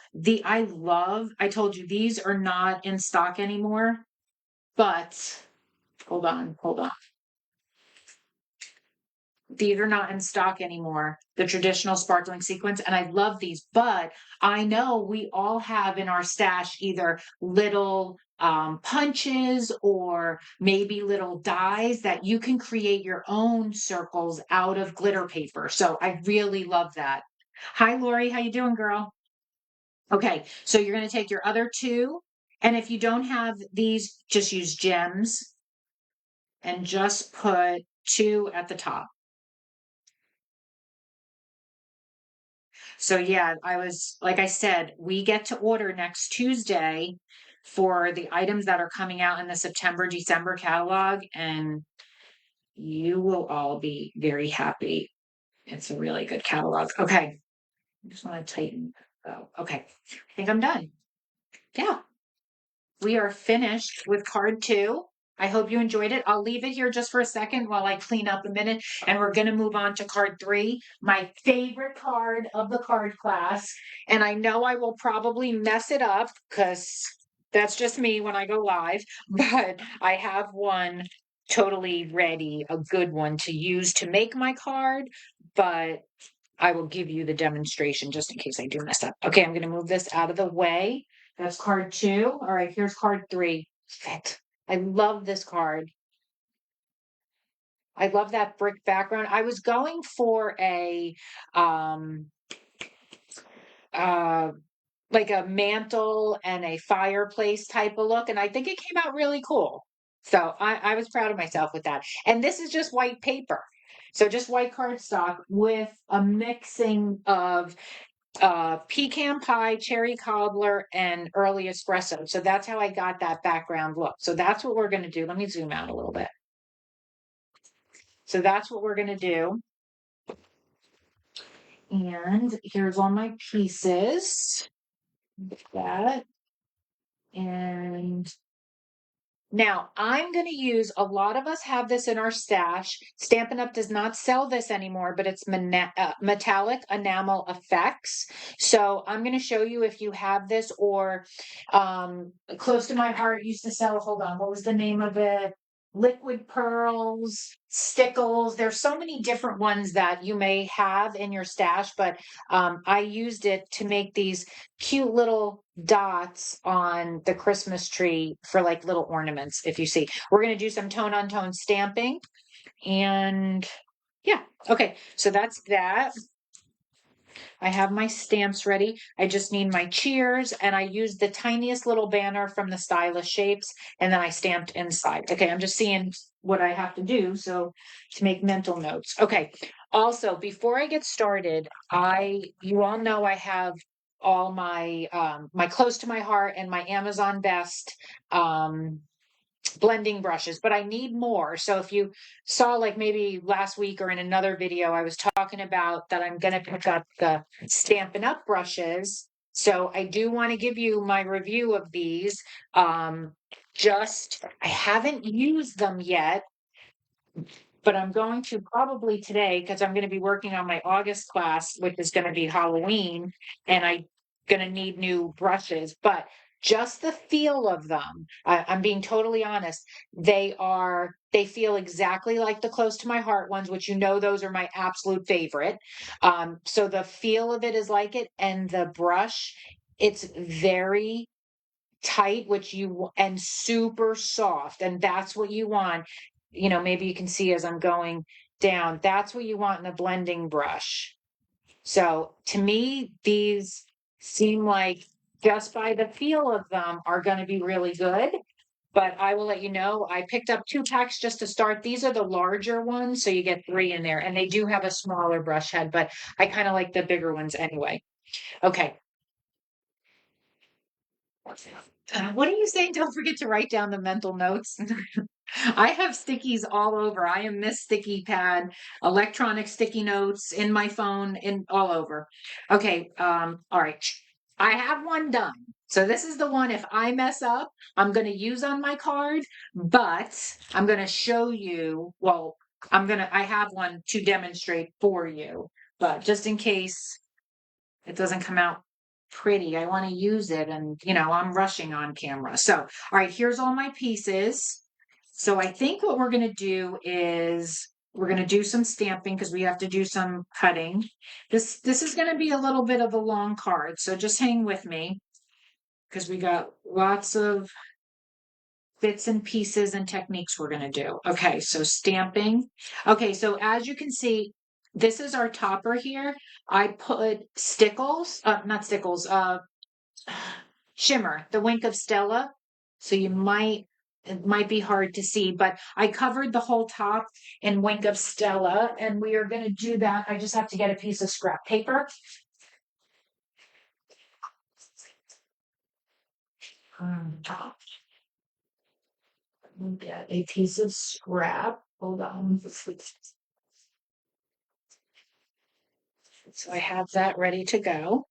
I told you these are not in stock anymore, but hold on. These are not in stock anymore, the traditional sparkling sequins, and I love these, but I know we all have in our stash either little punches or maybe little dies that you can create your own circles out of glitter paper. So I really love that. Hi, Lori. How you doing, girl? Okay, so you're going to take your other two, and if you don't have these, just use gems and just put two at the top. So yeah, like I said, we get to order next Tuesday for the items that are coming out in the September, December catalog, and you will all be very happy. It's a really good catalog. Okay, I just want to tighten. Oh, okay, I think I'm done. Yeah. We are finished with card 2. I hope you enjoyed it. I'll leave it here just for a second while I clean up a minute, and we're going to move on to card 3, my favorite card of the card class. And I know I will probably mess it up because that's just me when I go live, but I have one totally ready, a good one to use to make my card, but I will give you the demonstration just in case I do mess up. Okay, I'm going to move this out of the way. That's card 2. All right, here's card 3. Fit. I love this card. I love that brick background. I was going for a um uh like a mantle and a fireplace type of look, and I think it came out really cool. So I was proud of myself with that. And this is just white paper. So just white cardstock with a mixing of pecan pie, cherry cobbler, and early espresso. So that's how I got that background look. So that's what we're going to do. Let me zoom out a little bit. So that's what we're going to do. And here's all my pieces. That. And now I'm going to use, a lot of us have this in our stash. Stampin' Up! Does not sell this anymore, but it's metallic enamel effects. So I'm going to show you if you have this, or close to my heart used to sell, hold on, what was the name of it? Liquid pearls, stickles. There's so many different ones that you may have in your stash, but I used it to make these cute little dots on the Christmas tree for like little ornaments. If you see, we're going to do some tone on tone stamping, and yeah. Okay, so that's that. I have my stamps ready. I just need my cheers, and I used the tiniest little banner from the Stylish Shapes, and then I stamped inside. Okay, I'm just seeing what I have to do so to make mental notes. Okay. Also, before I get started, you all know I have all my my close to my heart and my Amazon best blending brushes, but I need more. So if you saw, like maybe last week or in another video, I was talking about that I'm going to pick up the Stampin' Up brushes. So I do want to give you my review of these. I haven't used them yet, but I'm going to probably today because I'm going to be working on my August class, which is going to be Halloween, and I'm going to need new brushes. But just the feel of them, I'm being totally honest, they feel exactly like the close to my heart ones, which those are my absolute favorite. So the feel of it is like it, and the brush, it's very tight, and super soft, and that's what you want. Maybe you can see as I'm going down, that's what you want in a blending brush. So to me, these seem like, just by the feel of them, are going to be really good. But I will let you know, I picked up 2 packs just to start. These are the larger ones, so you get 3 in there, and they do have a smaller brush head, but I kind of like the bigger ones anyway. Okay. What are you saying? Don't forget to write down the mental notes. I have stickies all over. I am Miss Sticky Pad, electronic sticky notes in my phone, in all over. Okay, all right. I have one done. So this is the one, if I mess up, I'm going to use on my card, but I'm going to show you, well, I have one to demonstrate for you, but just in case it doesn't come out pretty, I want to use it, and I'm rushing on camera. So, all right, here's all my pieces. So I think what we're going to do is we're going to do some stamping because we have to do some cutting. This is going to be a little bit of a long card, so just hang with me because we got lots of bits and pieces and techniques we're going to do. Okay, so stamping. Okay, so as you can see, this is our topper here. I put not stickles, shimmer, the Wink of Stella. So it might be hard to see, but I covered the whole top in Wink of Stella, and we are going to do that. I just have to get a piece of scrap paper. Get a piece of scrap. Hold on. So I have that ready to go.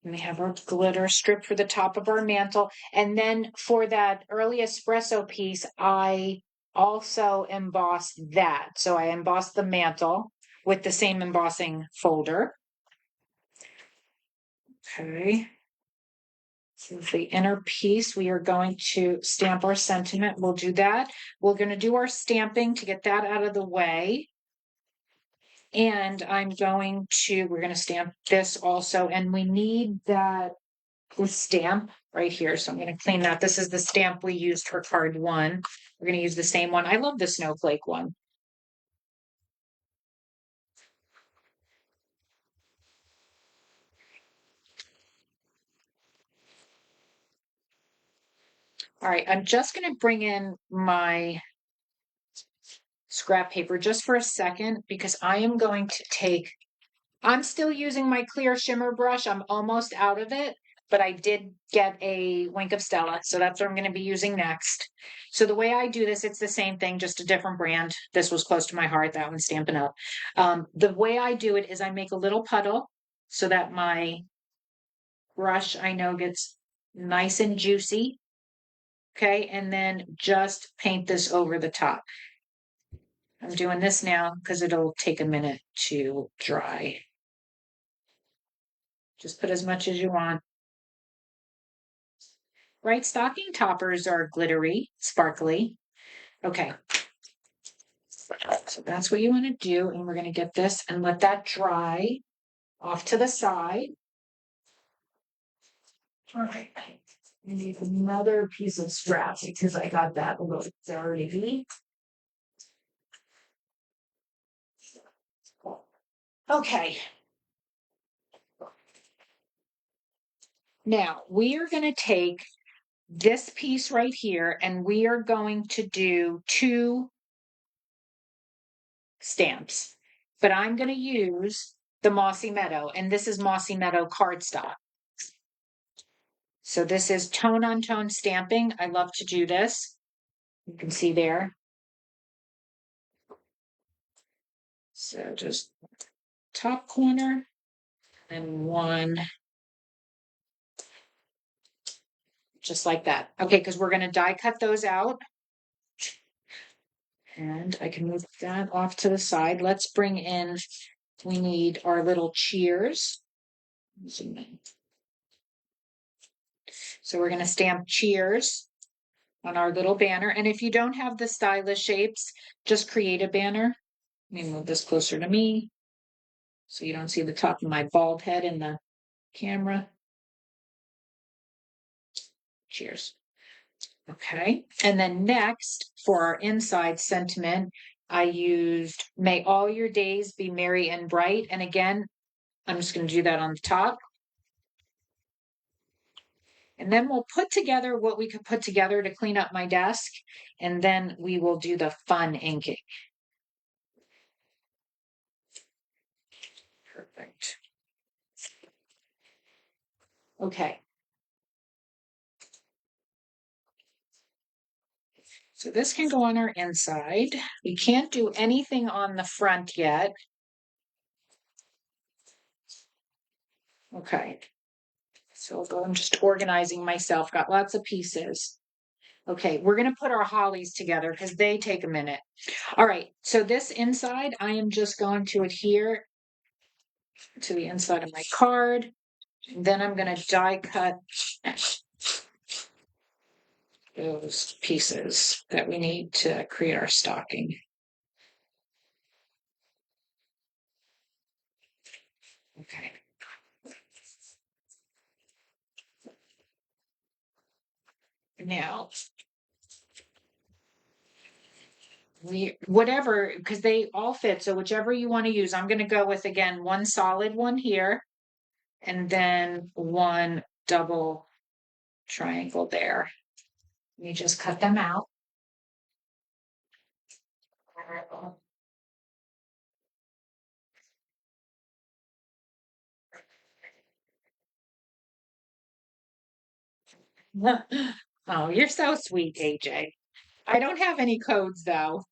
And we have our glitter strip for the top of our mantle. And then for that early espresso piece, I also embossed that. So I embossed the mantle with the same embossing folder. Okay. So the inner piece, we are going to stamp our sentiment. We'll do that. We're going to do our stamping to get that out of the way. And we're going to stamp this also. And we need the stamp right here. So I'm going to clean that. This is the stamp we used for card 1. We're going to use the same one. I love the snowflake one. All right, I'm just going to bring in my scrap paper just for a second because I'm still using my clear shimmer brush. I'm almost out of it, but I did get a Wink of Stella, so that's what I'm going to be using next. So the way I do this, it's the same thing, just a different brand. This was close to my heart, that one's Stampin' Up. The way I do it is I make a little puddle so that my brush, I know, gets nice and juicy. Okay, and then just paint this over the top. I'm doing this now because it'll take a minute to dry. Just put as much as you want. Right, stocking toppers are glittery, sparkly. Okay. So that's what you want to do. And we're going to get this and let that dry off to the side. All right. I need another piece of scrap because I got that a little dirty. Okay. Now we are going to take this piece right here and we are going to do 2 stamps, but I'm going to use the Mossy Meadow, and this is Mossy Meadow cardstock. So this is tone on tone stamping. I love to do this. You can see there. So just top corner and one just like that. Okay, because we're going to die cut those out. And I can move that off to the side. Let's bring in, we need our little cheers. Zoom in. So we're going to stamp cheers on our little banner. And if you don't have the stylish shapes, just create a banner. Let me move this closer to me so you don't see the top of my bald head in the camera. Cheers. Okay. And then next for our inside sentiment, I used May All Your Days Be Merry and Bright. And again, I'm just going to do that on the top. And then we'll put together what we could put together to clean up my desk. And then we will do the fun inking. Perfect. Okay. So this can go on our inside. We can't do anything on the front yet. Okay. So I'm just organizing myself, got lots of pieces. Okay, we're going to put our hollies together because they take a minute. All right, so this inside, I am just going to adhere to the inside of my card. Then I'm going to die cut those pieces that we need to create our stocking. Okay. Now, whatever, because they all fit, so whichever you want to use, I'm going to go with, again, one solid one here, and then one double triangle there. You just cut them out. Oh, you're so sweet, AJ. I don't have any codes though.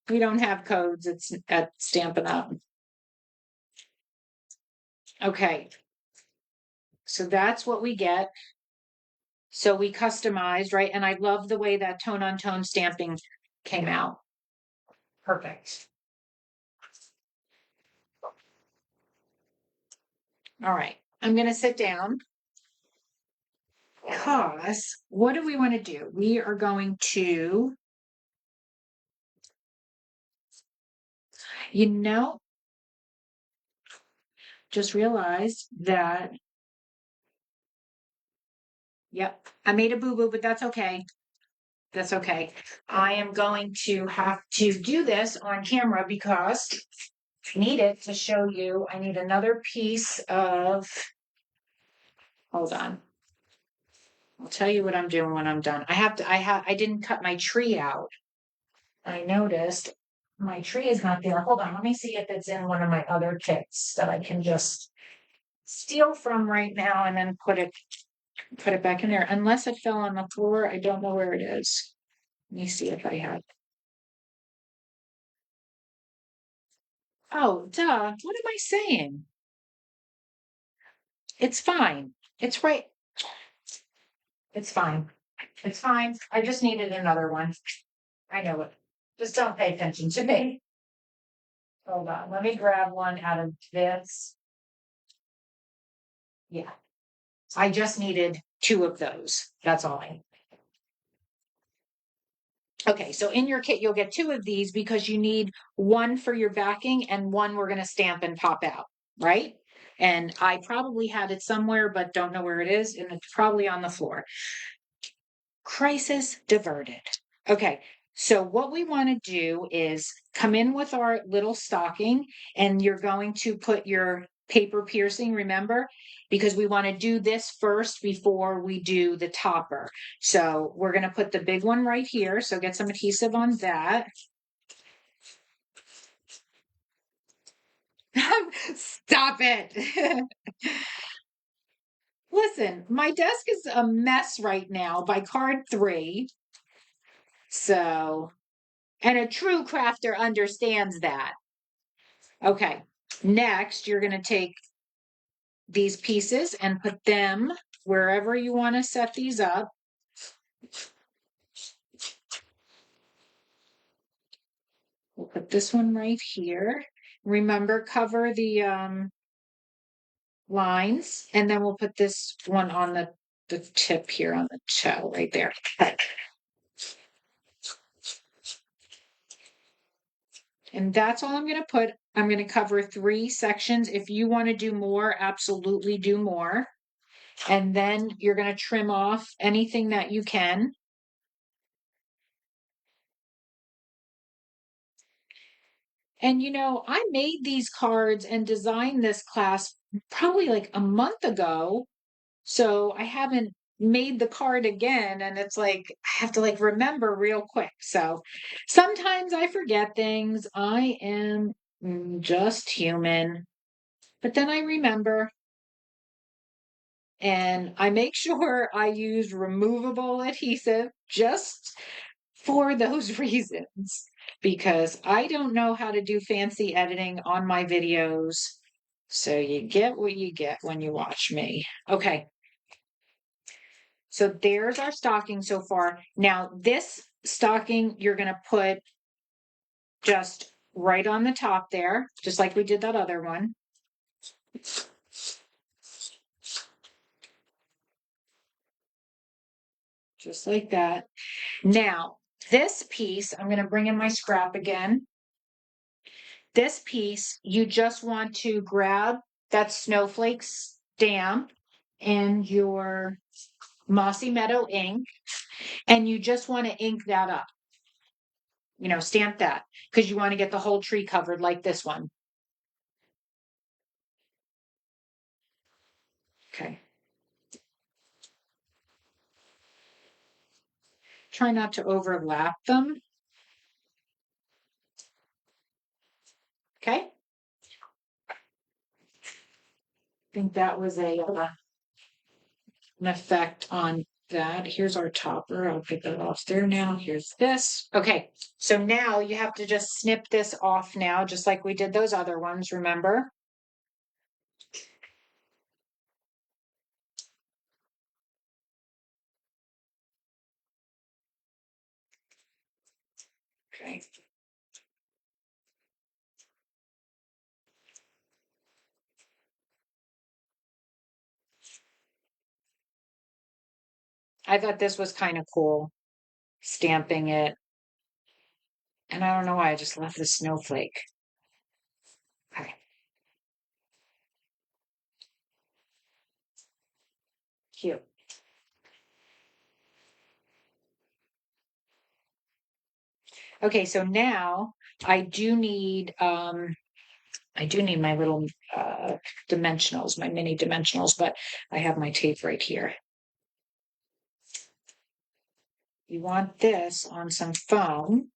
We don't have codes. It's at Stampin' Up. Okay. So that's what we get. So we customized, right? And I love the way that tone on tone stamping came out. Perfect. All right. I'm going to sit down because what do we want to do? We are going to, just realized that, yep, I made a boo-boo, but that's okay. That's okay. I am going to have to do this on camera because I need it to show you. I need another piece of, hold on. I'll tell you what I'm doing when I'm done. I didn't cut my tree out. I noticed my tree is not there. Hold on. Let me see if it's in one of my other kits that I can just steal from right now and then put it back in there. Unless it fell on the floor, I don't know where it is. Let me see if I have. Oh, duh. What am I saying? It's fine. It's right. It's fine. It's fine. I just needed another one. I know it. Just don't pay attention to me. Hold on. Let me grab one out of this. Yeah. I just needed 2 of those. That's all I need. Okay, so in your kit, you'll get 2 of these because you need one for your backing and one we're going to stamp and pop out, right? And I probably had it somewhere, but don't know where it is. And it's probably on the floor. Crisis diverted. Okay, so what we want to do is come in with our little stocking and you're going to put your paper piercing, remember? Because we want to do this first before we do the topper. So we're going to put the big one right here. So get some adhesive on that. Stop it. Listen, my desk is a mess right now by card 3. So, and a true crafter understands that. Okay, next you're going to take these pieces and put them wherever you want to set these up. We'll put this one right here. Remember, cover the lines, and then we'll put this one on the tip here on the toe right there. Okay. And that's all I'm going to put. I'm going to cover 3 sections. If you want to do more, absolutely do more. And then you're going to trim off anything that you can. And you know, I made these cards and designed this class probably like a month ago. So I haven't made the card again. And it's like, I have to like remember real quick. So sometimes I forget things. I am just human. But then I remember and I make sure I use removable adhesive just for those reasons because I don't know how to do fancy editing on my videos. So you get what you get when you watch me. Okay. So there's our stocking so far. Now this stocking you're going to put just right on the top there, just like we did that other one. Just like that. Now, this piece, I'm going to bring in my scrap again. This piece, you just want to grab that snowflake stamp and your Mossy Meadow ink, and you just want to ink that up. You know, stamp that because you want to get the whole tree covered like this one. Okay. Try not to overlap them. Okay. I think that was an effect on that. Here's our topper. I'll take that off there now. Here's this. Okay. So now you have to just snip this off now, just like we did those other ones, remember? Okay. I thought this was kind of cool, stamping it. And I don't know why I just left the snowflake. Okay. Cute. Okay, so now I do need my little dimensionals, my mini dimensionals, but I have my tape right here. You want this on some foam.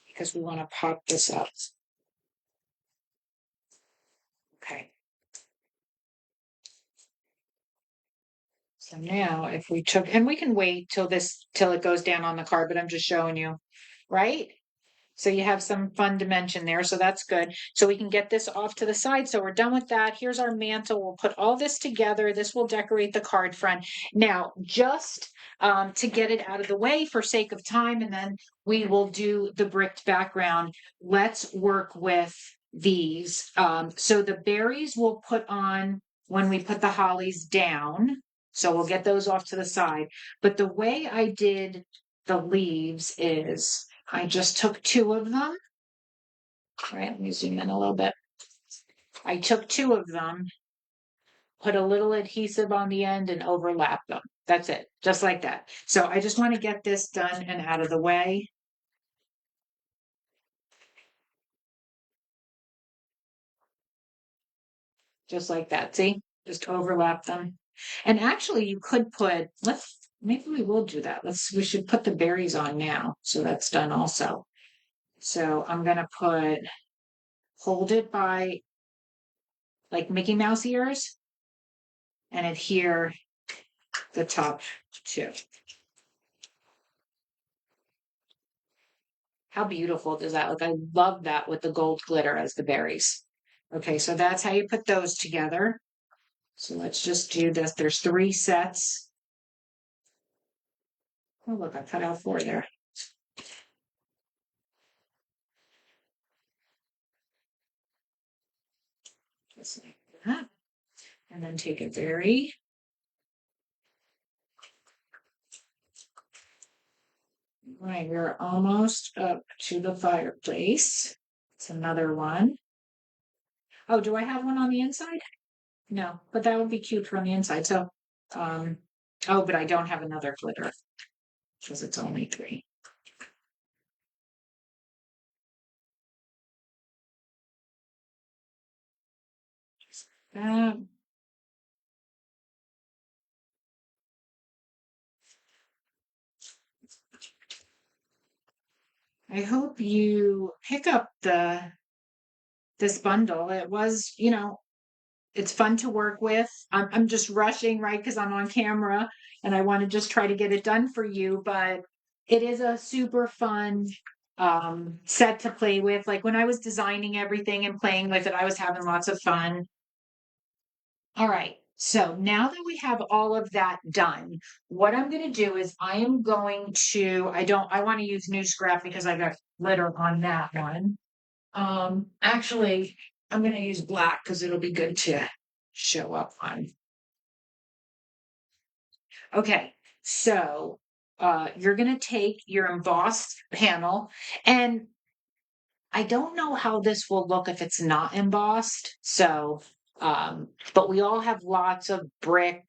Because we want to pop this up. Okay. So now if we took, and we can wait till it goes down on the card, but I'm just showing you, right? So you have some fun dimension there. So that's good. So we can get this off to the side. So we're done with that. Here's our mantle. We'll put all this together. This will decorate the card front. Now, just to get it out of the way for sake of time, and then we will do the bricked background. Let's work with these. So the berries we'll put on when we put the hollies down. So we'll get those off to the side. But the way I did the leaves is I just took 2 of them. All right, let me zoom in a little bit. I took 2 of them, put a little adhesive on the end and overlap them. That's it, just like that. So I just want to get this done and out of the way. Just like that. See, just overlap them. And actually, you could put, maybe we will do that. We should put the berries on now. So that's done also. So I'm going to hold it by like Mickey Mouse ears and adhere the top too. How beautiful does that look? I love that with the gold glitter as the berries. Okay, so that's how you put those together. So let's just do this. There's 3 sets. Oh, look, I cut out 4 there. Just like that. And then take a berry. Right, we're almost up to the fireplace. It's another one. Oh, do I have one on the inside? No, but that would be cute for on the inside. So, oh, but I don't have another glitter because it's only 3. That. I hope you pick up this bundle. It was, it's fun to work with. I'm just rushing, right? Because I'm on camera and I want to just try to get it done for you. But it is a super fun set to play with. Like when I was designing everything and playing with it, I was having lots of fun. All right. So now that we have all of that done, what I'm going to do is I am going to, I want to use new scrap because I got glitter on that one. Actually, I'm going to use black because it'll be good to show up on. Okay, so you're going to take your embossed panel, and I don't know how this will look if it's not embossed. So, but we all have lots of brick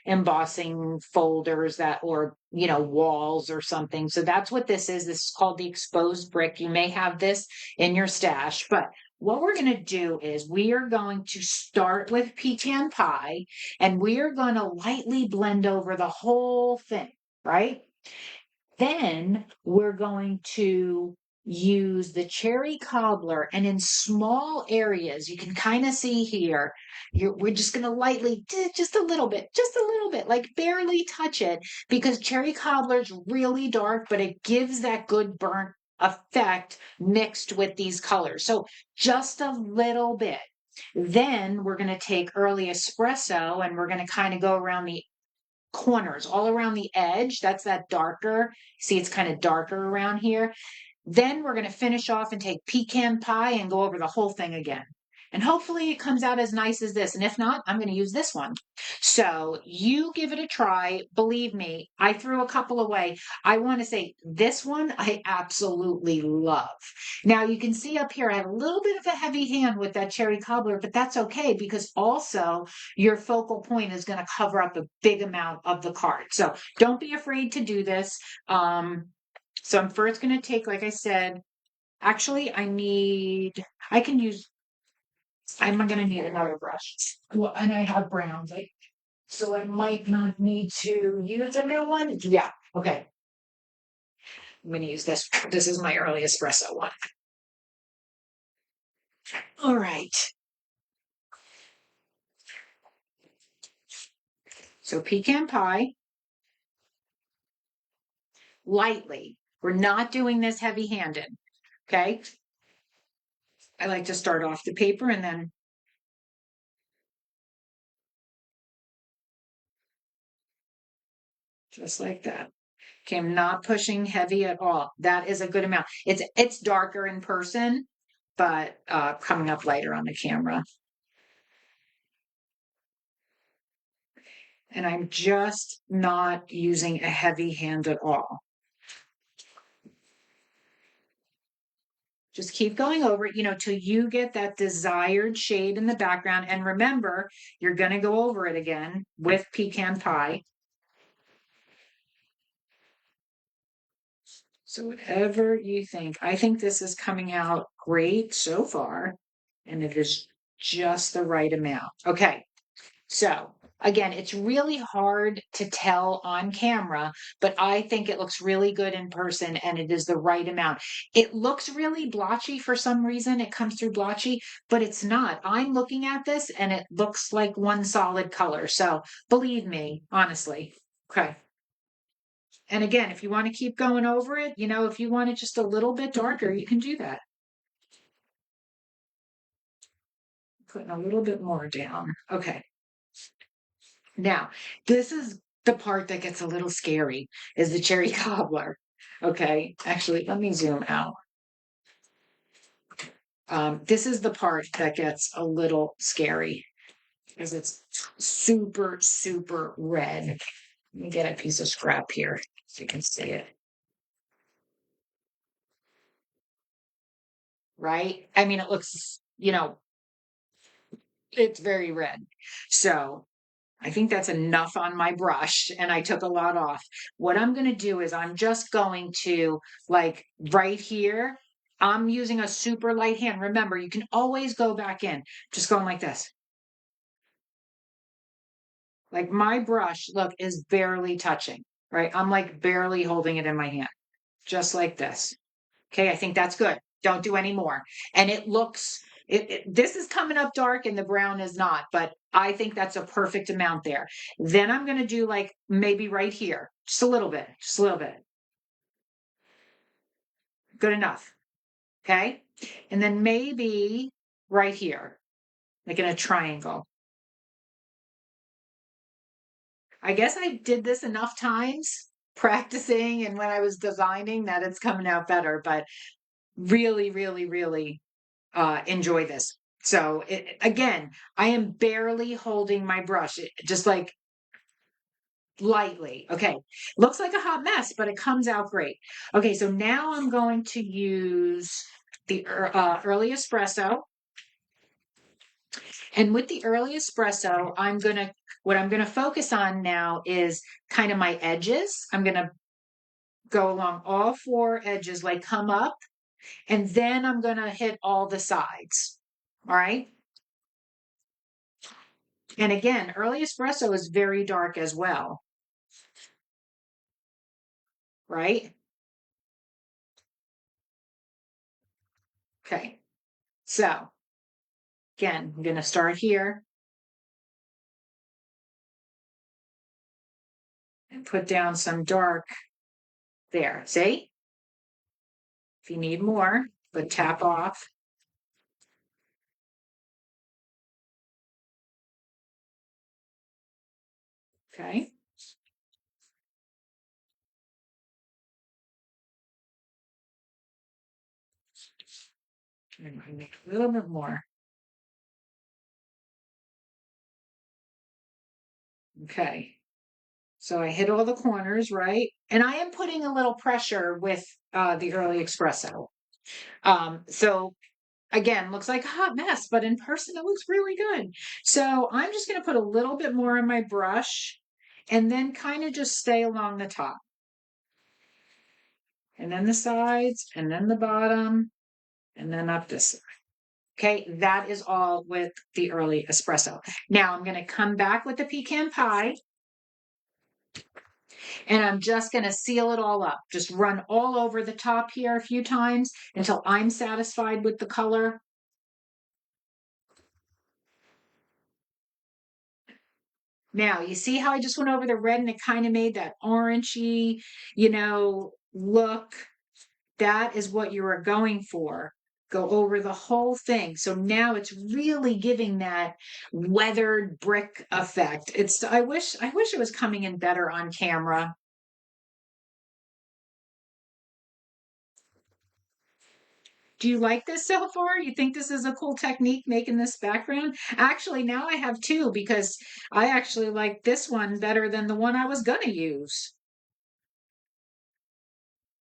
embossing folders or walls or something. So that's what this is. This is called the exposed brick. You may have this in your stash, but what we're going to do is we are going to start with pecan pie and we are going to lightly blend over the whole thing, right? Then we're going to use the cherry cobbler, and in small areas, you can kind of see here, we're just going to lightly, just a little bit, like barely touch it, because cherry cobbler's really dark, but it gives that good burnt effect mixed with these colors. So just a little bit. Then we're going to take early espresso and we're going to kind of go around the corners, all around the edge. That's that darker. See, it's kind of darker around here. Then we're going to finish off and take pecan pie and go over the whole thing again. And hopefully it comes out as nice as this. And if not, I'm going to use this one. So you give it a try. Believe me, I threw a couple away. I want to say this one I absolutely love. Now you can see up here, I have a little bit of a heavy hand with that cherry cobbler, but that's okay because also your focal point is going to cover up a big amount of the card. So don't be afraid to do this. So I'm first going to take, like I said, actually I can use, I'm going to need another brush. Well, and I have browns, so I might not need to use a new one. Yeah, okay. I'm going to use this. This is my early espresso one. All right. So pecan pie, lightly. We're not doing this heavy-handed, okay? I like to start off the paper and then just like that. Okay, I'm not pushing heavy at all. That is a good amount. It's darker in person, but coming up lighter on the camera. And I'm just not using a heavy hand at all. Just keep going over it, till you get that desired shade in the background. And remember, you're going to go over it again with pecan pie. So whatever you think, I think this is coming out great so far, and it is just the right amount. Okay. So again, it's really hard to tell on camera, but I think it looks really good in person and it is the right amount. It looks really blotchy for some reason. It comes through blotchy, but it's not. I'm looking at this and it looks like one solid color. So believe me, honestly. Okay. And again, if you want to keep going over it, if you want it just a little bit darker, you can do that. Putting a little bit more down. Okay. Now, this is the part that gets a little scary, is the cherry cobbler. Okay, actually, let me zoom out. This is the part that gets a little scary because it's super, super red. Let me get a piece of scrap here so you can see it. Right? I mean, it looks, it's very red. So I think that's enough on my brush and I took a lot off. What I'm going to do is I'm just going to like right here. I'm using a super light hand. Remember, you can always go back in. Just going like this. Like my brush, look, is barely touching, right? I'm like barely holding it in my hand, just like this. Okay, I think that's good. Don't do any more. And it looks, this is coming up dark and the brown is not, but I think that's a perfect amount there. Then I'm going to do like maybe right here, just a little bit, just a little bit. Good enough. Okay. And then maybe right here, like in a triangle. I guess I did this enough times practicing and when I was designing that it's coming out better, but really, really, really enjoy this. So again, I am barely holding my brush, just like lightly. Okay, looks like a hot mess, but it comes out great. Okay, so now I'm going to use the early espresso. And with the early espresso, what I'm gonna focus on now is kind of my edges. I'm gonna go along all four edges, like come up, and then I'm gonna hit all the sides. All right. And again, early espresso is very dark as well, right? Okay. So again, I'm going to start here and put down some dark there. See? If you need more, but tap off. Okay. And I make a little bit more. Okay. So I hit all the corners, right? And I am putting a little pressure with the early espresso. So again, looks like a hot mess, but in person it looks really good. So I'm just going to put a little bit more on my brush and then kind of just stay along the top. And then the sides, and then the bottom, and then up this side. Okay, that is all with the early espresso. Now I'm going to come back with the pecan pie. And I'm just going to seal it all up. Just run all over the top here a few times until I'm satisfied with the color. Now, you see how I just went over the red and it kind of made that orangey, look. That is what you are going for. Go over the whole thing. So now it's really giving that weathered brick effect. I wish it was coming in better on camera. Do you like this so far? You think this is a cool technique making this background? Actually, now I have two because I actually like this one better than the one I was going to use.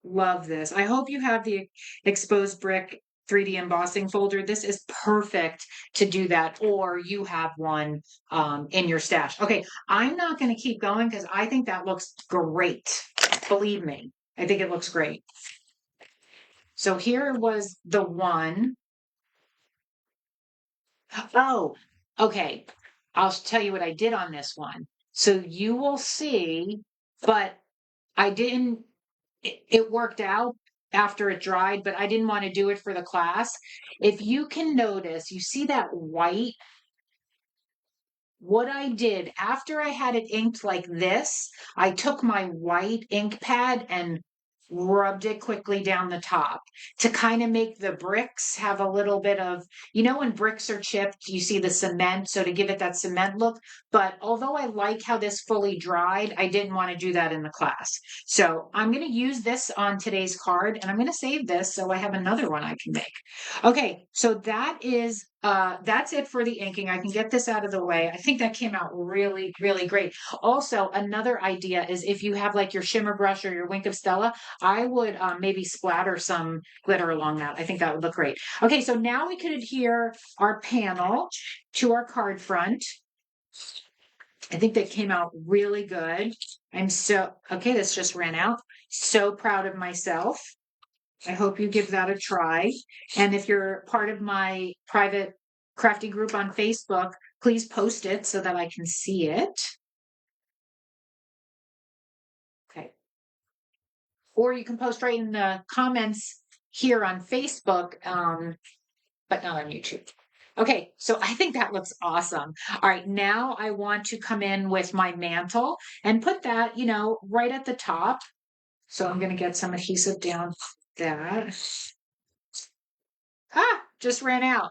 Love this. I hope you have the exposed brick 3D embossing folder, this is perfect to do that, or you have one in your stash. Okay, I'm not going to keep going because I think that looks great. Believe me, I think it looks great. So here was the one. Oh, okay. I'll tell you what I did on this one. So you will see, but I didn't, it worked out after it dried, but I didn't want to do it for the class. If you can notice, you see that white. What I did after I had it inked like this, I took my white ink pad and rubbed it quickly down the top to kind of make the bricks have a little bit of, when bricks are chipped, you see the cement. So to give it that cement look. But although I like how this fully dried, I didn't want to do that in the class. So I'm going to use this on today's card and I'm going to save this so I have another one I can make. Okay, so that's it for the inking. I can get this out of the way. I think that came out really, really great. Also, another idea is if you have like your shimmer brush or your Wink of Stella, I would maybe splatter some glitter along that. I think that would look great. Okay, so now we could adhere our panel to our card front. I think that came out really good. Okay, this just ran out. So proud of myself. I hope you give that a try. And if you're part of my private crafty group on Facebook, please post it so that I can see it. Okay. Or you can post right in the comments here on Facebook, but not on YouTube. Okay, so I think that looks awesome. All right, now I want to come in with my mantle and put that, right at the top. So I'm going to get some adhesive down that. Just ran out.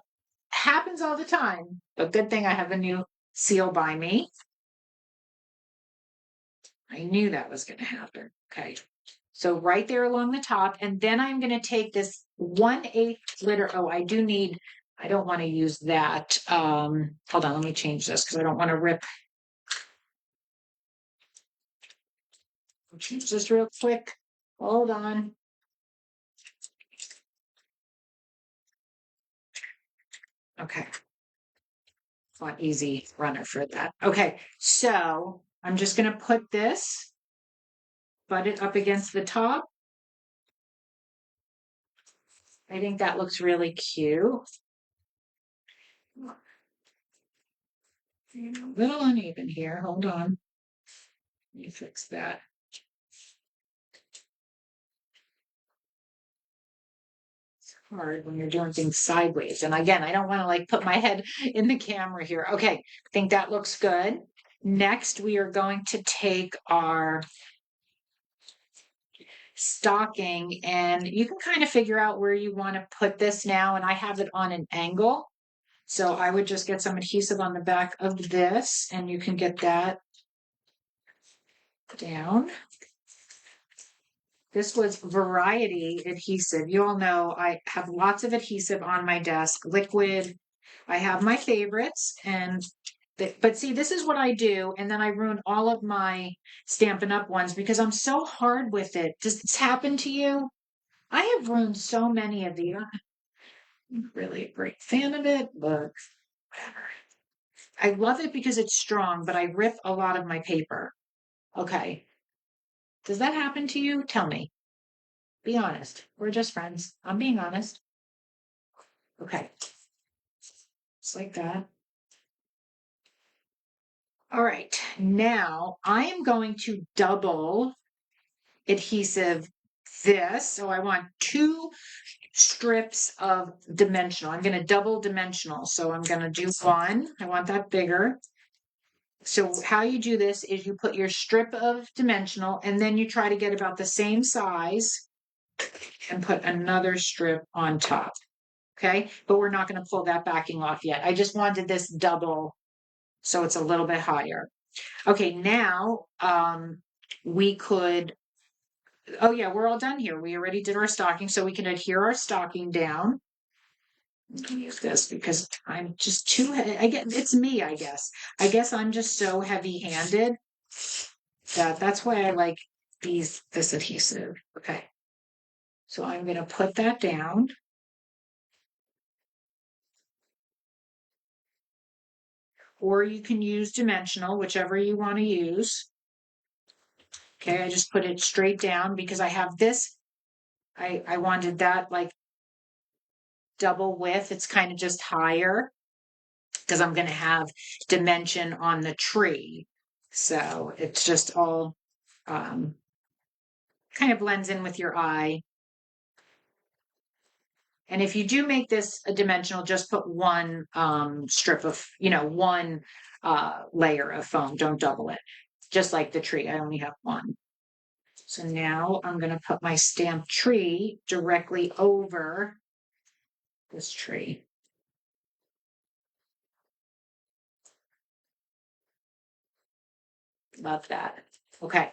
Happens all the time, but good thing I have a new seal by me. I knew that was going to happen. Okay. So right there along the top, and then I'm going to take this 1/8 glitter. Oh, I don't want to use that. Hold on, let me change this because I don't want to rip. I'll change this real quick. Hold on. Okay. Not easy runner for that. Okay, so I'm just going to put this, butt it up against the top. I think that looks really cute. A little uneven here. Hold on. Let me fix that. It's hard when you're doing things sideways. And again, I don't want to like put my head in the camera here. Okay, I think that looks good. Next, we are going to take our stocking and you can kind of figure out where you want to put this now. And I have it on an angle. So I would just get some adhesive on the back of this and you can get that down. This was Variety adhesive. You all know I have lots of adhesive on my desk, liquid. I have my favorites but see, this is what I do. And then I ruin all of my Stampin' Up! Ones because I'm so hard with it. Does this happen to you? I have ruined so many of these. I'm really a great fan of it, but whatever. I love it because it's strong, but I rip a lot of my paper. Okay. Does that happen to you? Tell me. Be honest. We're just friends. I'm being honest. Okay. Just like that. All right. Now I am going to double adhesive this. So I want 2 strips of dimensional. I'm going to double dimensional. So I'm going to do 1. I want that bigger. So how you do this is you put your strip of dimensional and then you try to get about the same size and put another strip on top. Okay, but we're not going to pull that backing off yet. I just wanted this double so it's a little bit higher. Okay, now we could, oh yeah, we're all done here. We already did our stocking, so we can adhere our stocking down. I'm gonna use this because I'm just too, it's me, I guess. I guess I'm just so heavy-handed that's why I like this adhesive. Okay, so I'm going to put that down. or you can use dimensional, whichever you want to use. Okay, I just put it straight down because I have this. I wanted that like double width. It's kind of just higher because I'm going to have dimension on the tree. So it's just all kind of blends in with your eye. And if you do make this a dimensional, just put one strip of, one layer of foam. Don't double it. Just like the tree, I only have one. So now I'm going to put my stamped tree directly over this tree. Love that. Okay.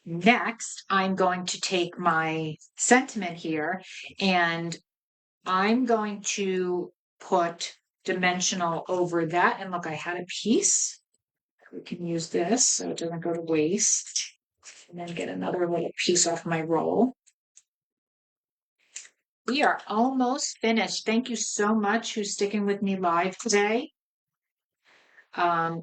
Next, I'm going to take my sentiment here and I'm going to put dimensional over that. And look, I had a piece. We can use this so it doesn't go to waste. And then get another little piece off my roll. We are almost finished. Thank you so much who's sticking with me live today.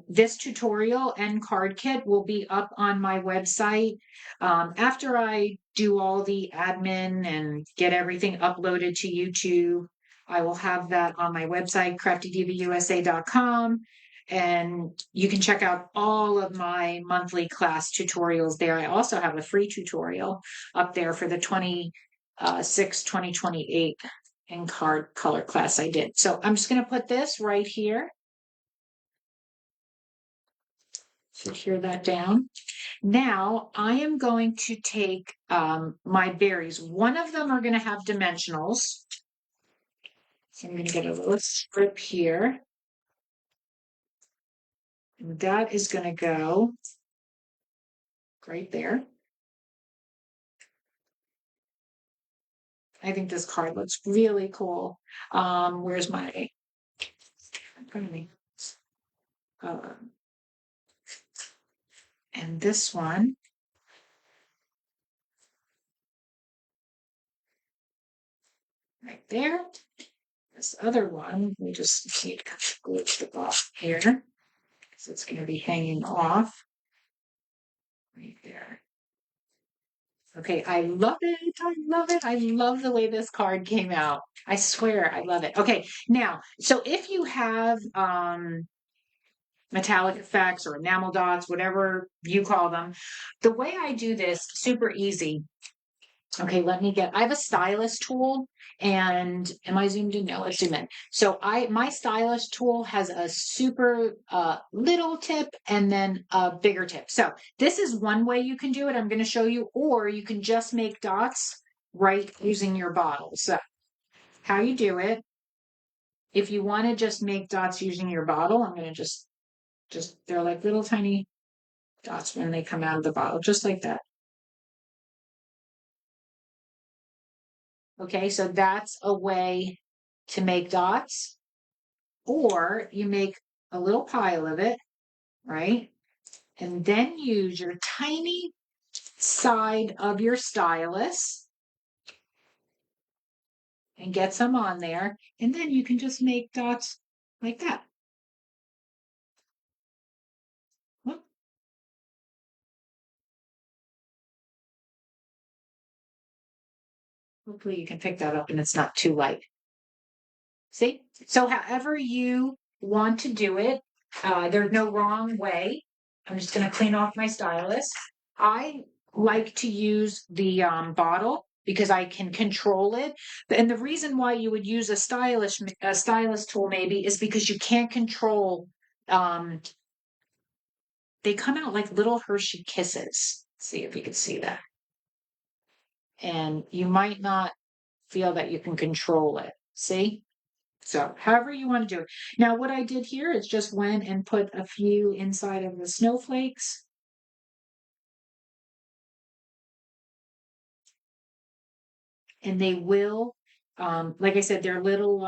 This tutorial and card kit will be up on my website. After I do all the admin and get everything uploaded to YouTube, I will have that on my website, CraftyDivaUSA.com. And you can check out all of my monthly class tutorials there. I also have a free tutorial up there for the 2028 in card color class I did. So I'm just going to put this right here. Secure that down. Now I am going to take my berries. One of them are going to have dimensionals. So I'm going to get a little strip here. And that is going to go right there. I think this card looks really cool. Where's my, and this one. Right there. This other one, we just need to glue the off here because it's going to be hanging off right there. Okay, I love it. I love it. I love the way this card came out. I swear, I love it. Okay, now, so if you have metallic effects or enamel dots, whatever you call them, the way I do this, super easy. Okay, I have a stylus tool and am I zoomed in? No, let's zoom in. So my stylus tool has a super little tip and then a bigger tip. So this is one way you can do it. I'm going to show you, or you can just make dots right using your bottle. So how you do it, if you want to just make dots using your bottle, I'm going to just, they're like little tiny dots when they come out of the bottle, just like that. Okay, so that's a way to make dots. Or you make a little pile of it, right? And then use your tiny side of your stylus and get some on there. And then you can just make dots like that. Whoop. Hopefully you can pick that up and it's not too light. See? So however you want to do it, there's no wrong way. I'm just going to clean off my stylus. I like to use the bottle because I can control it. And the reason why you would use a stylus tool maybe is because you can't control. They come out like little Hershey Kisses. Let's see if you can see that. And you might not feel that you can control it. See? So however you want to do it. Now what I did here is just went and put a few inside of the snowflakes. And they will, like I said, they're little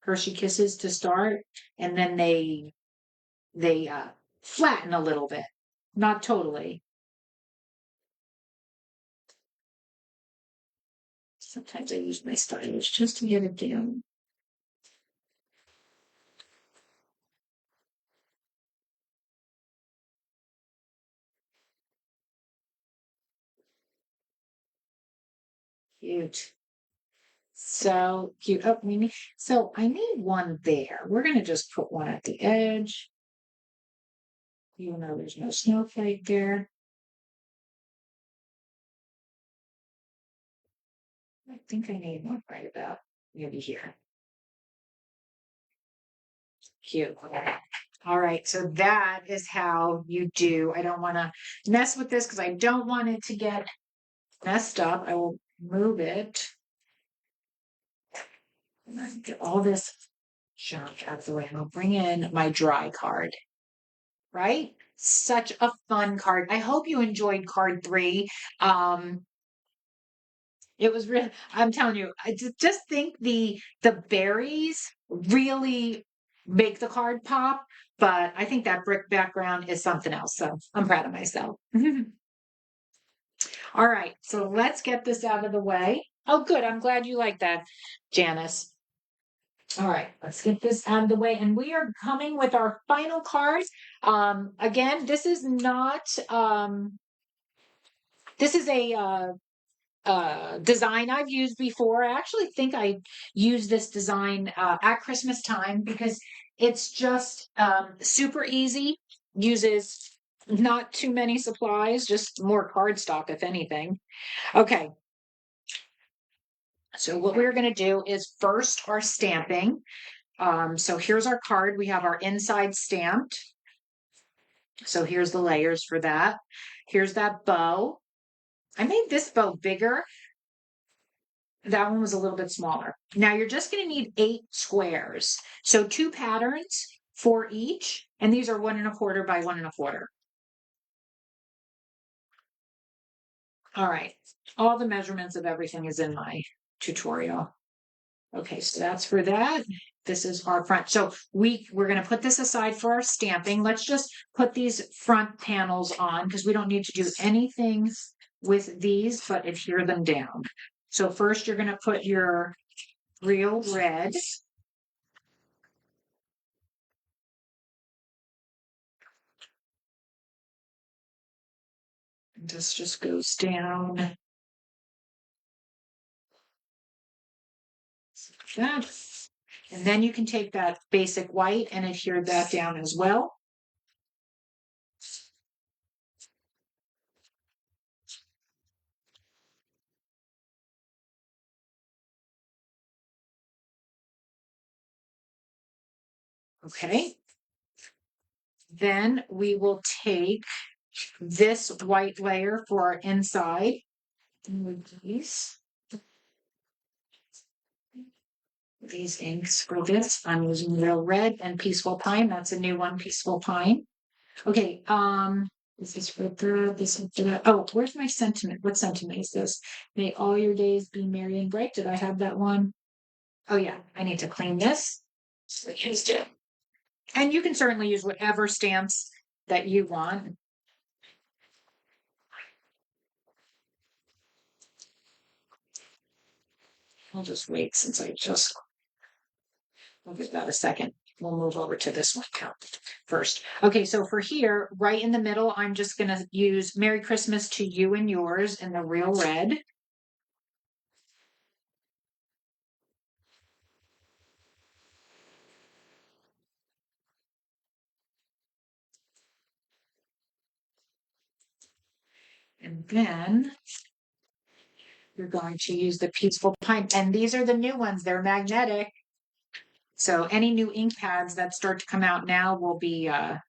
Hershey Kisses to start. And then they flatten a little bit. Not totally. Sometimes I use my stylus just to get it down. Cute. So cute. Oh, so I need one there. We're going to just put one at the edge. Even though there's no snowflake there. I think I need one right about maybe here. Cute. All right, so that is how you do. I don't want to mess with this because I don't want it to get messed up. I will move it. And I get all this junk out of the way. I'll bring in my dry card, right? Such a fun card. I hope you enjoyed card 3. It was really, I'm telling you, I just think the berries really make the card pop, but I think that brick background is something else. So I'm proud of myself. All right, so let's get this out of the way. Oh, good. I'm glad you like that, Janice. All right, let's get this out of the way. And we are coming with our final cards. Again, this is not this is a design I've used before. I actually think I used this design at Christmas time because it's just super easy, uses not too many supplies, just more cardstock, if anything. Okay, so what we're going to do is first our stamping. So here's our card. We have our inside stamped. So here's the layers for that. Here's that bow. I made this bow bigger. That one was a little bit smaller. Now you're just going to need 8 squares. So 2 patterns for each, and these are 1 1/4 by 1 1/4. All right. All the measurements of everything is in my tutorial. Okay, so that's for that. This is our front. So we're going to put this aside for our stamping. Let's just put these front panels on because we don't need to do anything with these but adhere them down. So first you're going to put your real red. This just goes down. Like that. And then you can take that basic white and adhere that down as well. Okay. Then we will take this white layer for our inside. These inks for this. I'm using Real Red and Peaceful Pine. That's a new one, Peaceful Pine. Okay, this is for this is for that. Oh, where's my sentiment? What sentiment is this? May all your days be merry and bright. Did I have that one? Oh yeah, I need to clean this. So used it. And you can certainly use whatever stamps that you want. I'll just wait since I'll give that a second. We'll move over to this one first. Okay, so for here, right in the middle, I'm just going to use Merry Christmas to You and Yours in the Real Red. And then you're going to use the Peaceful Pine. And these are the new ones. They're magnetic. So any new ink pads that start to come out now will be the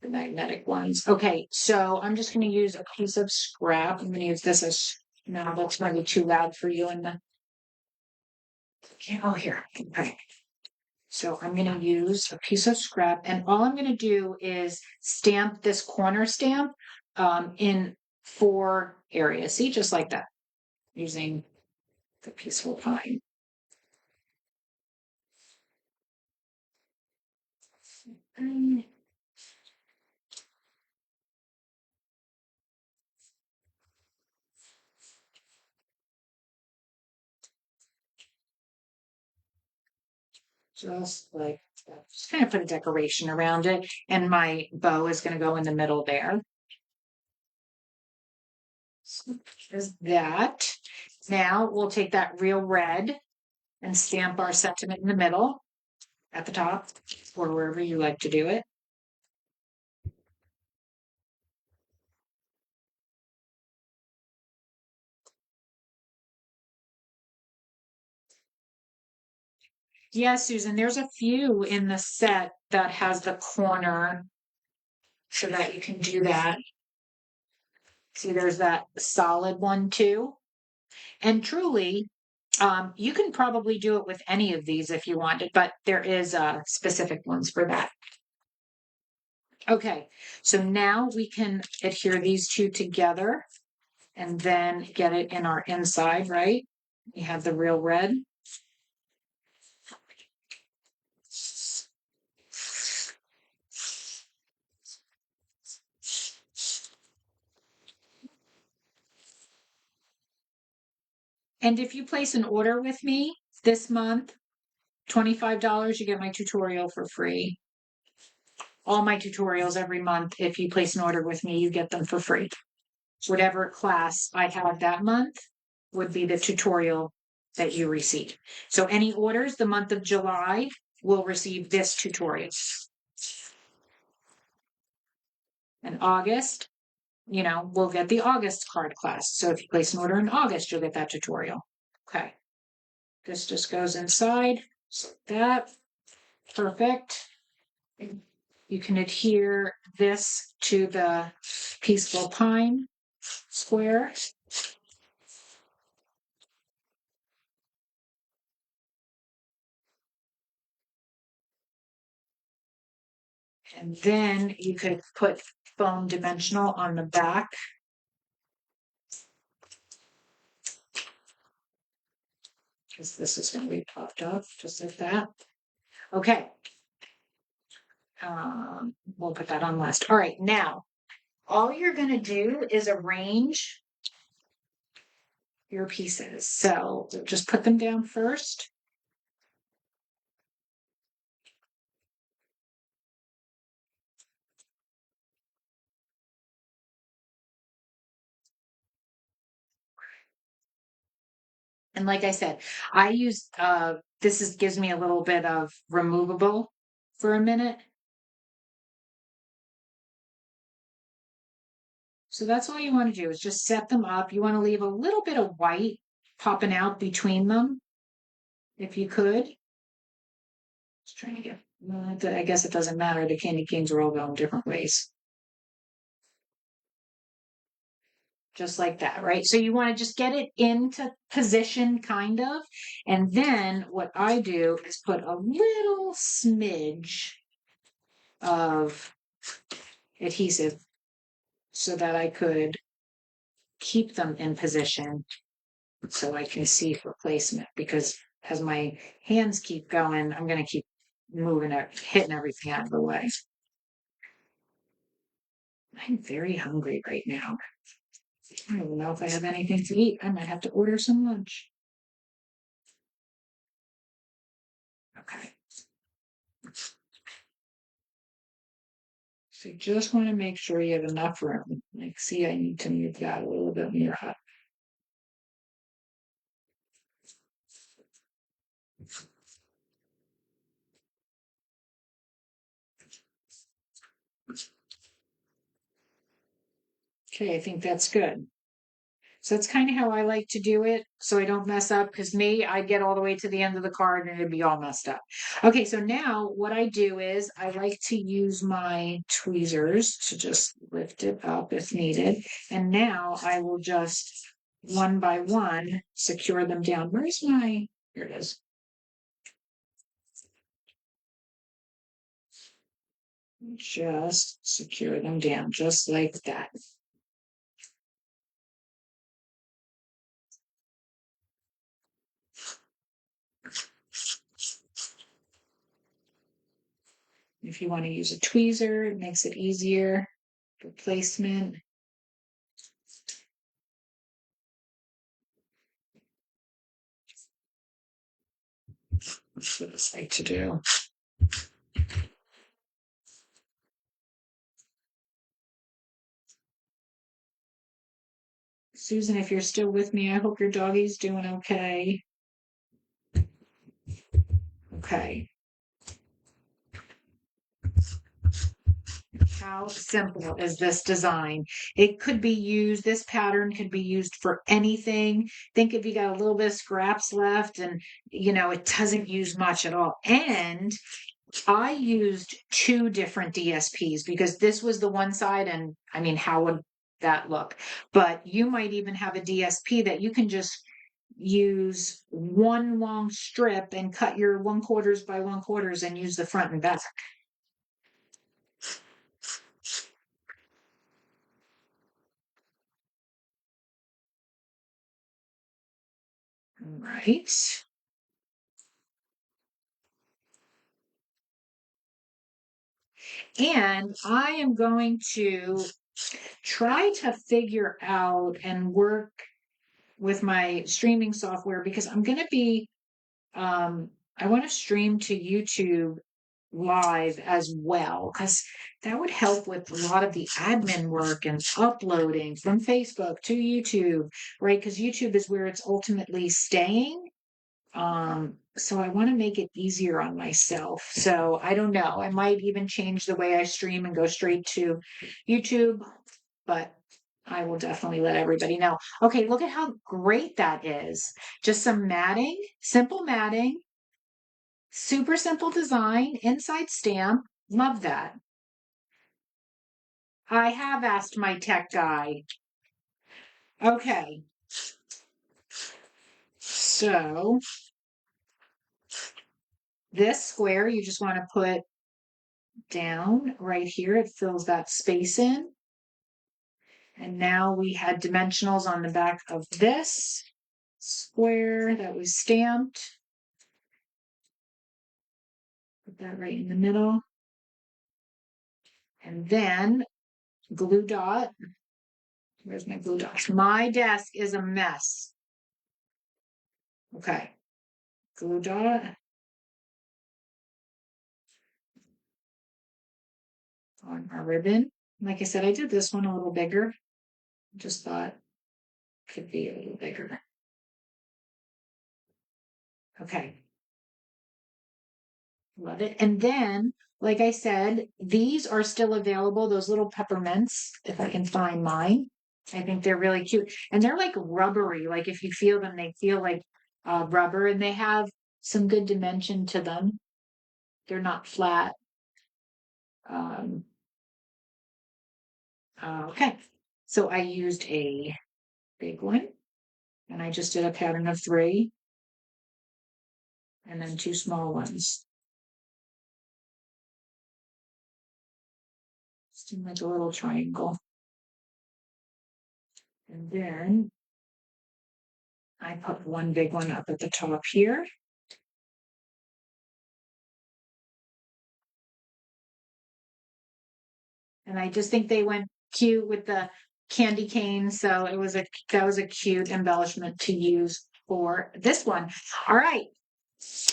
magnetic ones. Okay, so I'm just going to use a piece of scrap. I'm going to use this as, no, that's going to be too loud for you in the, oh, here. Okay. So I'm going to use a piece of scrap and all I'm going to do is stamp this corner stamp in 4 areas. See, just like that, using the Peaceful Pine. Just like that. Just kind of put a decoration around it. And my bow is going to go in the middle there. So there's that. Now we'll take that real red and stamp our sentiment in the middle at the top or wherever you like to do it. Yeah, Susan, there's a few in the set that has the corner so that you can do that. See, there's that solid one too. And truly, you can probably do it with any of these if you wanted, but there is specific ones for that. Okay, so now we can adhere these two together and then get it in our inside, right? We have the real red. And if you place an order with me this month, $25, you get my tutorial for free. All my tutorials every month, if you place an order with me, you get them for free. Whatever class I have that month would be the tutorial that you receive. So any orders the month of July will receive this tutorial. In August, we'll get the August card class. So if you place an order in August, you'll get that tutorial. Okay. This just goes inside. So that, perfect. You can adhere this to the Peaceful Pine square. And then you could put foam dimensional on the back. Because this is going to be popped up just like that. Okay. We'll put that on last. All right, now all you're going to do is arrange your pieces. So just put them down first. And like I said, I use gives me a little bit of removable for a minute. So that's all you want to do is just set them up. You want to leave a little bit of white popping out between them, if you could. Just trying to get, I guess it doesn't matter. The candy canes are all going different ways. Just like that, right? So you want to just get it into position, kind of. And then what I do is put a little smidge of adhesive so that I could keep them in position so I can see for placement. Because as my hands keep going, I'm going to keep moving it, hitting everything out of the way. I'm very hungry right now. I don't know if I have anything to eat. I might have to order some lunch. Okay. So you just want to make sure you have enough room. Like, see, I need to move that a little bit more up. Okay, I think that's good. So that's kind of how I like to do it so I don't mess up because I get all the way to the end of the card and it'd be all messed up. Okay, so now what I do is I like to use my tweezers to just lift it up if needed. And now I will just one by one secure them down. Here it is. Just secure them down just like that. If you want to use a tweezer, it makes it easier for placement. That's what it's like to do. Susan, if you're still with me, I hope your doggy's doing okay. Okay. How simple is this design? It could be used, this pattern could be used for anything. Think if you got a little bit of scraps left and, it doesn't use much at all. And I used two different DSPs because this was the one side, and I mean, how would that look? But you might even have a DSP that you can just use one long strip and cut your 1/4 by 1/4 and use the front and back. Right. And I am going to try to figure out and work with my streaming software because I'm going to be, I want to stream to YouTube live as well because that would help with a lot of the admin work and uploading from Facebook to YouTube, right? Because YouTube is where it's ultimately staying. So I want to make it easier on myself. So I don't know. I might even change the way I stream and go straight to YouTube, but I will definitely let everybody know. Okay, look at how great that is. Just some matting, simple matting, super simple design, inside stamp. Love that. I have asked my tech guy. Okay. So this square you just want to put down right here. It fills that space in. And now we had dimensionals on the back of this square that was stamped. Put that right in the middle. And then glue dot. Where's my glue dot? My desk is a mess. Okay. Glue dot. On our ribbon. Like I said, I did this one a little bigger. Just thought it could be a little bigger. Okay. Love it. And then, like I said, these are still available, those little peppermints, if I can find mine. I think they're really cute. And they're like rubbery. Like if you feel them, they feel like rubber and they have some good dimension to them. They're not flat. Um, okay. So I used a big one and I just did a pattern of 3 and then 2 small ones. Just in like a little triangle. And then I put one big one up at the top here. And I just think they went cute with the candy cane. So that was a cute embellishment to use for this one. All right.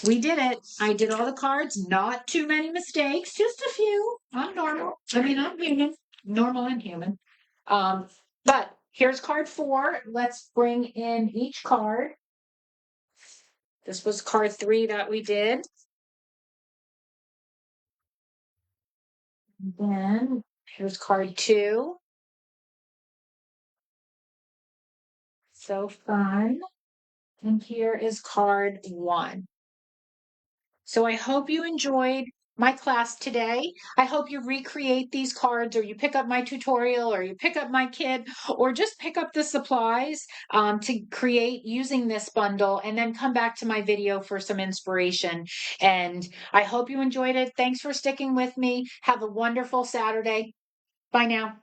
We did it. I did all the cards, not too many mistakes, just a few. I'm normal. I mean, I'm human, normal and human. But here's card 4. Let's bring in each card. This was card 3 that we did. And then here's card 2. So fun. And here is card 1. So I hope you enjoyed my class today. I hope you recreate these cards or you pick up my tutorial or you pick up my kit or just pick up the supplies to create using this bundle and then come back to my video for some inspiration. And I hope you enjoyed it. Thanks for sticking with me. Have a wonderful Saturday. Bye now.